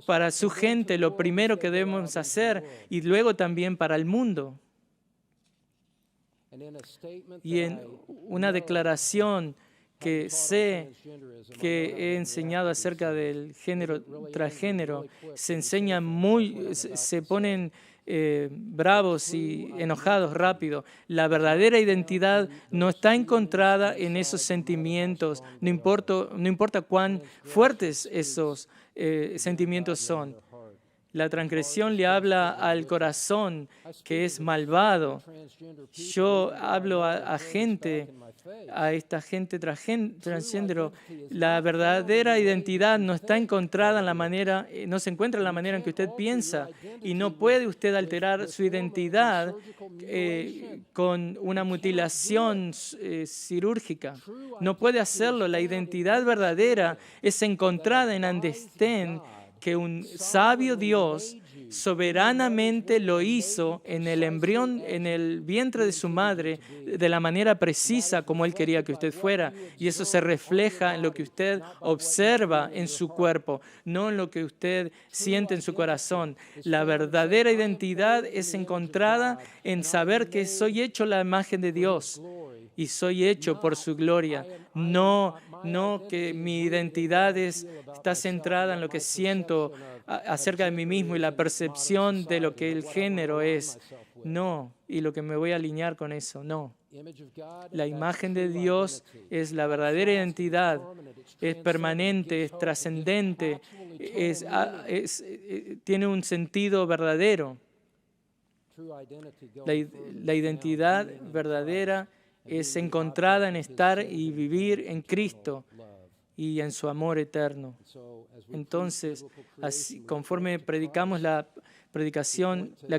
para su gente, lo primero que debemos hacer, y luego también para el mundo. Y en una declaración que sé que he enseñado acerca del género transgénero, se ponen bravos y enojados rápido. La verdadera identidad no está encontrada en esos sentimientos, no importa cuán fuertes esos sentimientos son. La transgresión le habla al corazón que es malvado. Yo hablo a esta gente transgénero. La verdadera identidad no está encontrada no se encuentra en la manera en que usted piensa, y no puede usted alterar su identidad con una mutilación quirúrgica. No puede hacerlo. La identidad verdadera es encontrada en Andestén, que un sabio Dios soberanamente lo hizo en el embrión, en el vientre de su madre, de la manera precisa como Él quería que usted fuera. Y eso se refleja en lo que usted observa en su cuerpo, no en lo que usted siente en su corazón. La verdadera identidad es encontrada en saber que soy hecho a la imagen de Dios y soy hecho por su gloria. No que mi identidad está centrada en lo que siento acerca de mí mismo y la percepción de lo que el género es. No, y lo que me voy a alinear con eso, no. La imagen de Dios es la verdadera identidad, es permanente, es trascendente, tiene un sentido verdadero. La identidad verdadera es encontrada en estar y vivir en Cristo y en su amor eterno. Entonces, conforme predicamos la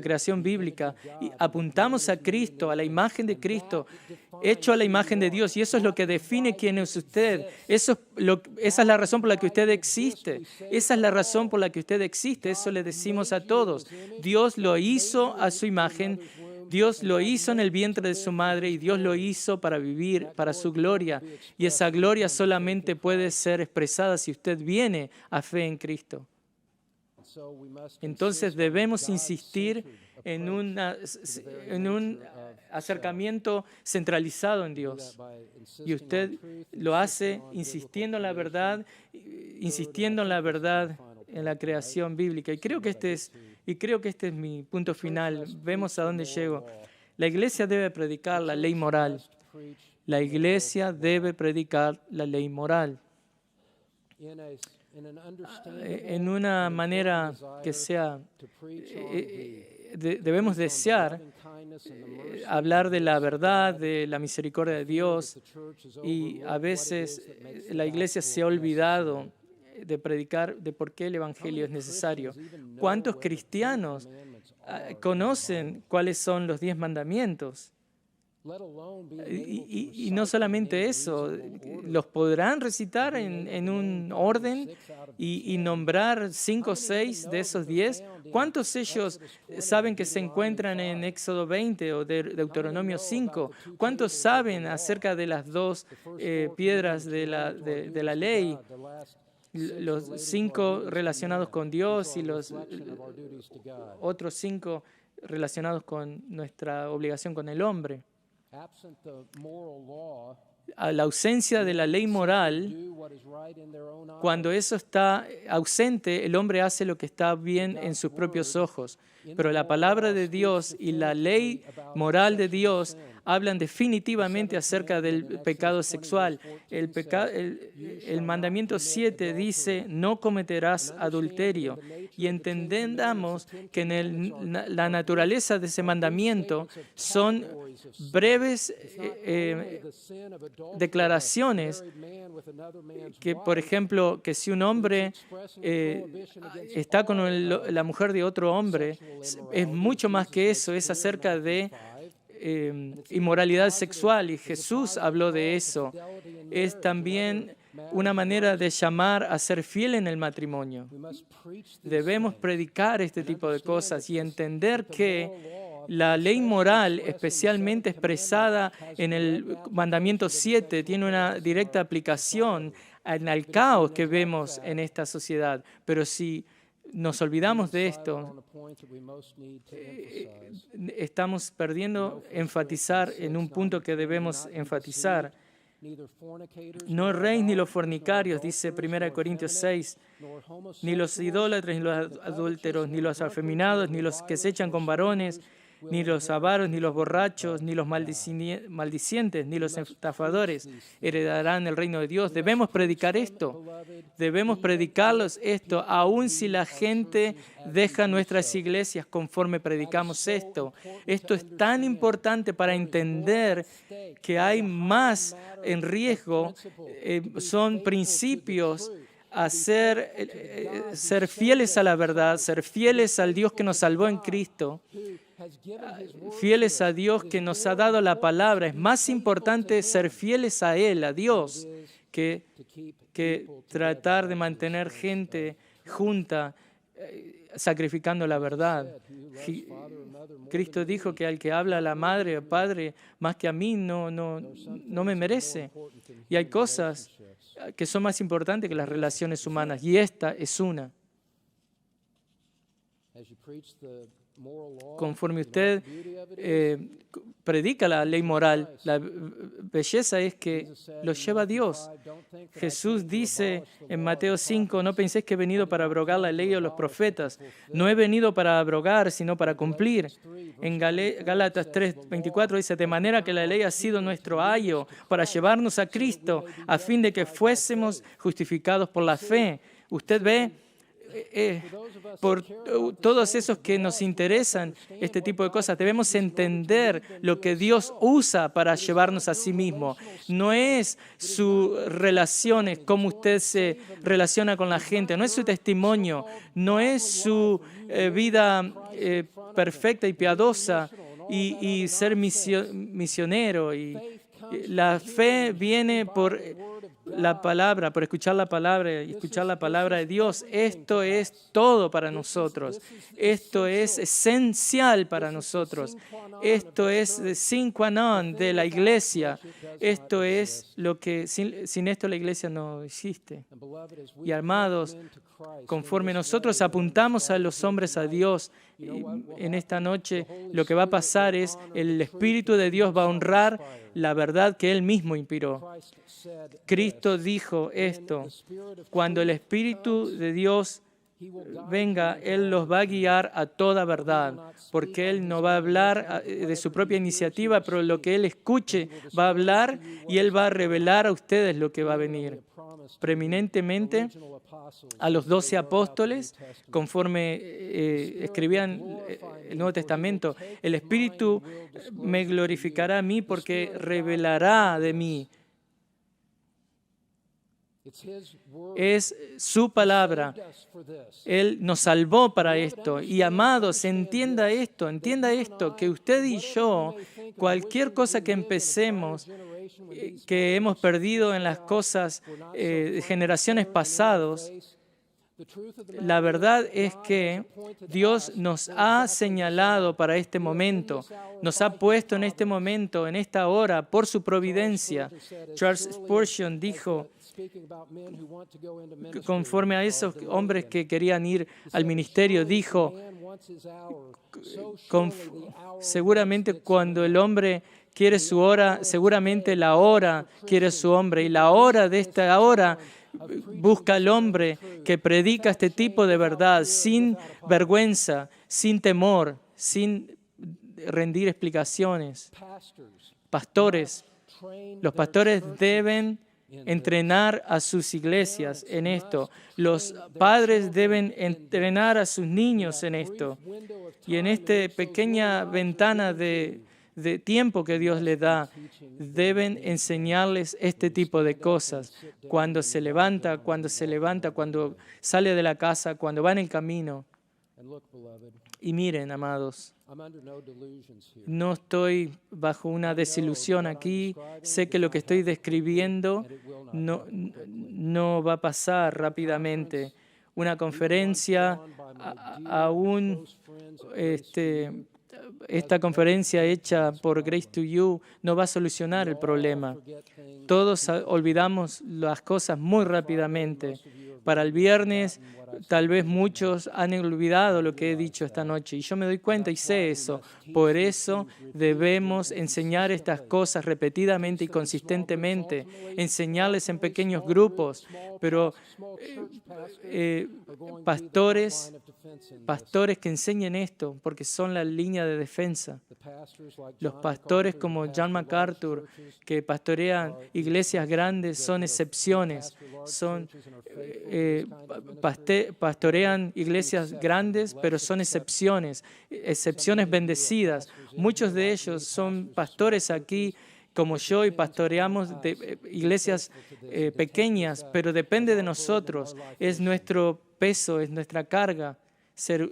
creación bíblica, y apuntamos a Cristo, a la imagen de Cristo, hecho a la imagen de Dios, y eso es lo que define quién es usted. Esa es la razón por la que usted existe. Esa es la razón por la que usted existe. Eso le decimos a todos. Dios lo hizo a su imagen. Dios lo hizo en el vientre de su madre y Dios lo hizo para vivir, para su gloria. Y esa gloria solamente puede ser expresada si usted viene a fe en Cristo. Entonces debemos insistir en un acercamiento centralizado en Dios. Y usted lo hace insistiendo en la verdad en la creación bíblica. Y creo que este es mi punto final. Vemos a dónde llego. La iglesia debe predicar la ley moral. La iglesia debe predicar la ley moral. En una manera que sea, debemos desear hablar de la verdad, de la misericordia de Dios, y a veces la iglesia se ha olvidado de predicar de por qué el Evangelio es necesario. ¿Cuántos cristianos conocen cuáles son los 10 mandamientos? Y no solamente eso, los podrán recitar en un orden y nombrar 5 o 6 de esos 10. ¿Cuántos ellos saben que se encuentran en Éxodo 20 o Deuteronomio 5? ¿Cuántos saben acerca de las 2 piedras de la ley? Los 5 relacionados con Dios y los otros 5 relacionados con nuestra obligación con el hombre. A la ausencia de la ley moral, cuando eso está ausente, el hombre hace lo que está bien en sus propios ojos. Pero la palabra de Dios y la ley moral de Dios hablan definitivamente acerca del pecado sexual. El mandamiento 7 dice, no cometerás adulterio. Y entendamos que la naturaleza de ese mandamiento son breves declaraciones que, por ejemplo, que si un hombre está con la mujer de otro hombre, es mucho más que eso, es acerca de inmoralidad sexual, y Jesús habló de eso. Es también una manera de llamar a ser fiel en el matrimonio. Debemos predicar este tipo de cosas y entender que la ley moral, especialmente expresada en el mandamiento 7, tiene una directa aplicación al caos que vemos en esta sociedad. Pero si nos olvidamos de esto, estamos perdiendo enfatizar en un punto que debemos enfatizar. No erréis ni los fornicarios, dice 1 Corintios 6, ni los idólatras, ni los adúlteros, ni los afeminados, ni los que se echan con varones, ni los avaros, ni los borrachos, ni los maldicientes, ni los estafadores heredarán el reino de Dios. Debemos predicar esto. Debemos predicarlos esto, aun si la gente deja nuestras iglesias conforme predicamos esto. Esto es tan importante para entender que hay más en riesgo. Son principios a ser fieles a la verdad, ser fieles al Dios que nos salvó en Cristo, fieles a Dios que nos ha dado la palabra. Es más importante ser fieles a Él, a Dios, que tratar de mantener gente junta, sacrificando la verdad. Cristo dijo que al que habla a la madre o padre más que a mí no me merece. Y hay cosas que son más importantes que las relaciones humanas, y esta es una. Conforme usted predica la ley moral, la belleza es que lo lleva a Dios. Jesús dice en Mateo 5, no penséis que he venido para abrogar la ley o los profetas. No he venido para abrogar, sino para cumplir. En Gálatas 3:24 dice, de manera que la ley ha sido nuestro ayo para llevarnos a Cristo, a fin de que fuésemos justificados por la fe. Usted ve, por todos esos que nos interesan este tipo de cosas, debemos entender lo que Dios usa para llevarnos a sí mismo. No es sus relaciones, cómo usted se relaciona con la gente, no es su testimonio, no es su vida perfecta y piadosa y ser misionero. Y la fe viene por la palabra, por escuchar la palabra y escuchar la palabra de Dios. Esto es todo para nosotros. Esto es esencial para nosotros. Esto es sine qua non de la iglesia. Esto es lo que sin esto la iglesia no existe. Y amados, conforme nosotros apuntamos a los hombres a Dios, en esta noche lo que va a pasar es el Espíritu de Dios va a honrar la verdad que Él mismo inspiró. Cristo dijo esto: cuando el Espíritu de Dios venga, Él los va a guiar a toda verdad, porque Él no va a hablar de su propia iniciativa, pero lo que Él escuche va a hablar y Él va a revelar a ustedes lo que va a venir. Preeminentemente a los 12 apóstoles, conforme escribían el Nuevo Testamento, el Espíritu me glorificará a mí porque revelará de mí. Es su palabra. Él nos salvó para esto. Y amados, entienda esto, que usted y yo, cualquier cosa que empecemos, que hemos perdido en las cosas de generaciones pasadas, la verdad es que Dios nos ha señalado para este momento, nos ha puesto en este momento, en esta hora, por su providencia. Charles Spurgeon dijo, conforme a esos hombres que querían ir al ministerio, dijo, seguramente cuando el hombre quiere su hora, seguramente la hora quiere su hombre, y la hora de esta hora busca al hombre que predica este tipo de verdad sin vergüenza, sin temor, sin rendir explicaciones. Pastores, los pastores deben entrenar a sus iglesias en esto. Los padres deben entrenar a sus niños en esto. Y en esta pequeña ventana de tiempo que Dios les da, deben enseñarles este tipo de cosas. Cuando se levanta, cuando sale de la casa, cuando va en el camino. Y miren, amados, no estoy bajo una desilusión aquí. Sé que lo que estoy describiendo no va a pasar rápidamente. Una conferencia, aún esta conferencia hecha por Grace to You no va a solucionar el problema. Todos olvidamos las cosas muy rápidamente. Para el viernes, tal vez muchos han olvidado lo que he dicho esta noche. Y yo me doy cuenta y sé eso. Por eso debemos enseñar estas cosas repetidamente y consistentemente. Enseñarles en pequeños grupos. Pero pastores que enseñen esto, porque son la línea de defensa. Los pastores como John MacArthur, que pastorean iglesias grandes, son excepciones. Pastorean iglesias grandes, pero son excepciones bendecidas. Muchos de ellos son pastores aquí, como yo, y pastoreamos iglesias pequeñas, pero depende de nosotros. Es nuestro peso, es nuestra carga ser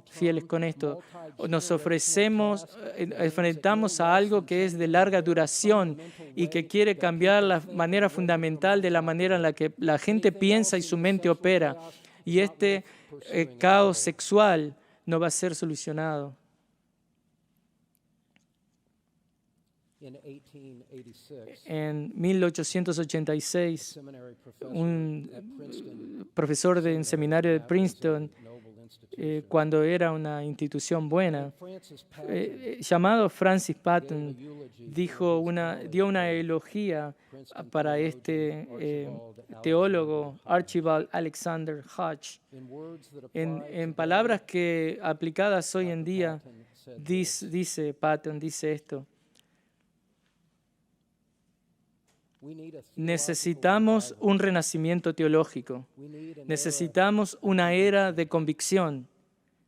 fieles con esto. Nos enfrentamos a algo que es de larga duración y que quiere cambiar la manera fundamental de la manera en la que la gente piensa y su mente opera. Y este caos sexual no va a ser solucionado. En 1886, un profesor del seminario de Princeton, cuando era una institución buena, llamado Francis Patton, dio una elogía para este teólogo Archibald Alexander Hodge. En palabras que aplicadas hoy en día, Patton dice esto: necesitamos un renacimiento teológico. Necesitamos una era de convicción.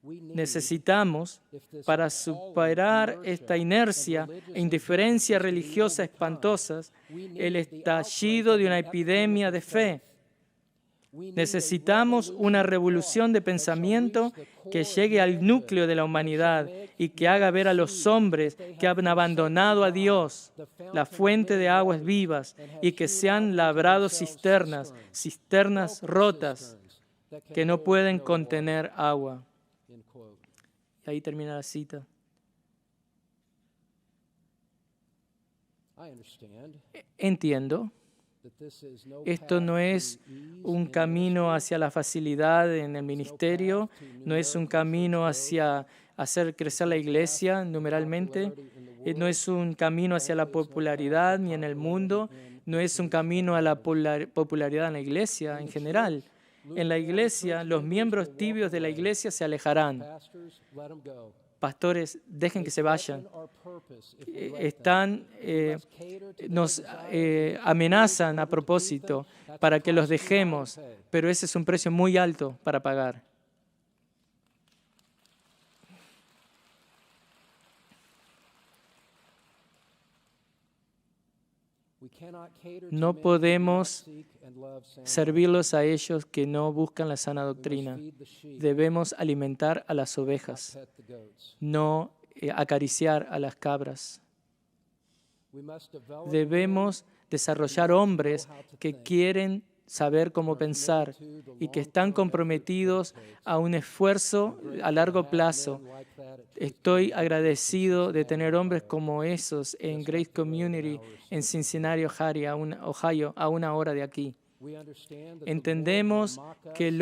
Necesitamos, para superar esta inercia e indiferencia religiosa espantosas, el estallido de una epidemia de fe. Necesitamos una revolución de pensamiento que llegue al núcleo de la humanidad y que haga ver a los hombres que han abandonado a Dios, la fuente de aguas vivas, y que se han labrado cisternas rotas que no pueden contener agua. Y ahí termina la cita. Entiendo. Esto no es un camino hacia la facilidad en el ministerio, no es un camino hacia hacer crecer la iglesia numeralmente, no es un camino hacia la popularidad ni en el mundo, no es un camino a la popularidad en la iglesia en general. En la iglesia, los miembros tibios de la iglesia se alejarán. Pastores, dejen que se vayan. Nos amenazan a propósito para que los dejemos, pero ese es un precio muy alto para pagar. No podemos servirlos a ellos que no buscan la sana doctrina. Debemos alimentar a las ovejas, no acariciar a las cabras. Debemos desarrollar hombres que quieren saber cómo pensar y que están comprometidos a un esfuerzo a largo plazo. Estoy agradecido de tener hombres como esos en Grace Community en Cincinnati, Ohio, a una hora de aquí. Entendemos que el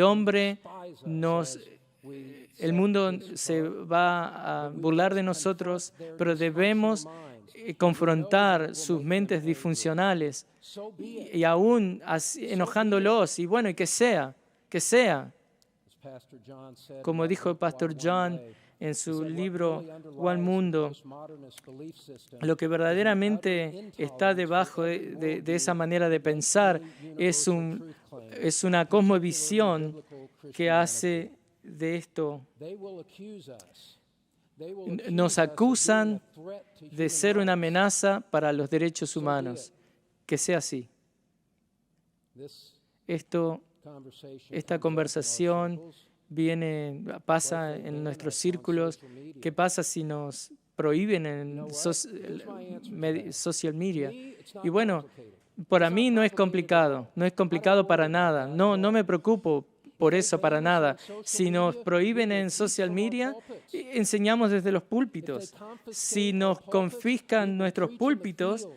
mundo se va a burlar de nosotros, pero debemos confrontar sus mentes disfuncionales y aún enojándolos, y bueno, y que sea. Como dijo el Pastor John en su libro One Mundo, lo que verdaderamente está debajo de esa manera de pensar es una cosmovisión que hace de esto. Nos acusan de ser una amenaza para los derechos humanos. Que sea así. Esta conversación pasa en nuestros círculos. ¿Qué pasa si nos prohíben en social media? Y bueno, para mí no es complicado para nada. No me preocupo por eso para nada. Si nos prohíben en social media, enseñamos desde los púlpitos. Si nos confiscan nuestros púlpitos,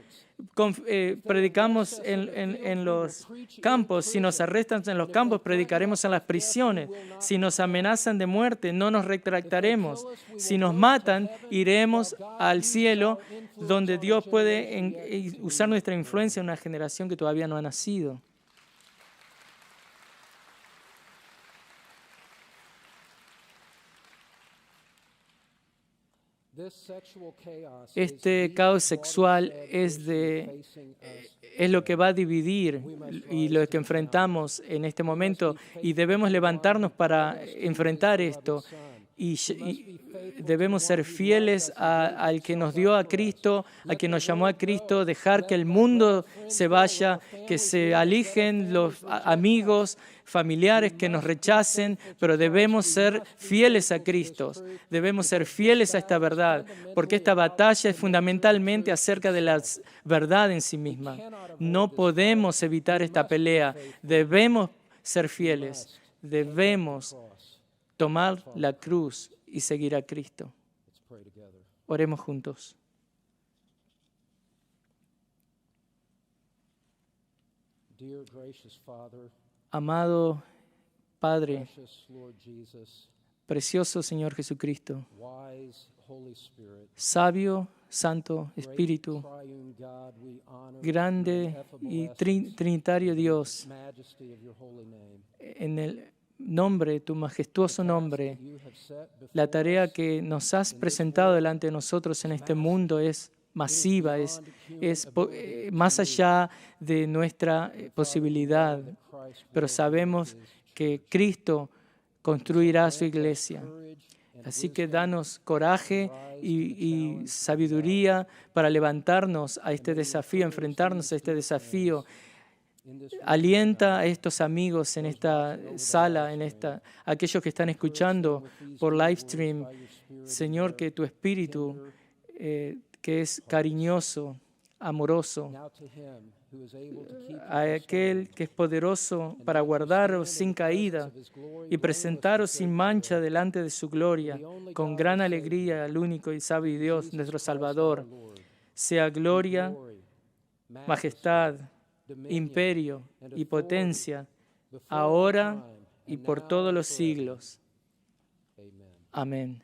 predicamos en los campos. Si nos arrestan en los campos, predicaremos en las prisiones. Si nos amenazan de muerte, no nos retractaremos. Si nos matan, iremos al cielo, donde Dios puede usar nuestra influencia en una generación que todavía no ha nacido. Este caos sexual es lo que va a dividir y lo que enfrentamos en este momento, y debemos levantarnos para enfrentar esto. Y debemos ser fieles al que nos dio a Cristo, a quien nos llamó a Cristo, dejar que el mundo se vaya, que se alejen los amigos, familiares que nos rechacen, pero debemos ser fieles a Cristo, debemos ser fieles a esta verdad, porque esta batalla es fundamentalmente acerca de la verdad en sí misma. No podemos evitar esta pelea, debemos ser fieles, debemos tomar la cruz y seguir a Cristo. Oremos juntos. Amado Padre, precioso Señor Jesucristo, sabio, Santo Espíritu, grande y trinitario Dios, en el nombre, tu majestuoso nombre, la tarea que nos has presentado delante de nosotros en este mundo es masiva, es más allá de nuestra posibilidad, pero sabemos que Cristo construirá su iglesia. Así que danos coraje y sabiduría para levantarnos a este desafío, enfrentarnos a este desafío. Alienta a estos amigos en esta sala, aquellos que están escuchando por live stream. Señor, que tu Espíritu, que es cariñoso, amoroso, a aquel que es poderoso para guardaros sin caída y presentaros sin mancha delante de su gloria, con gran alegría al único y sabio Dios, nuestro Salvador, sea gloria, majestad, imperio y potencia, ahora y por todos los siglos. Amén.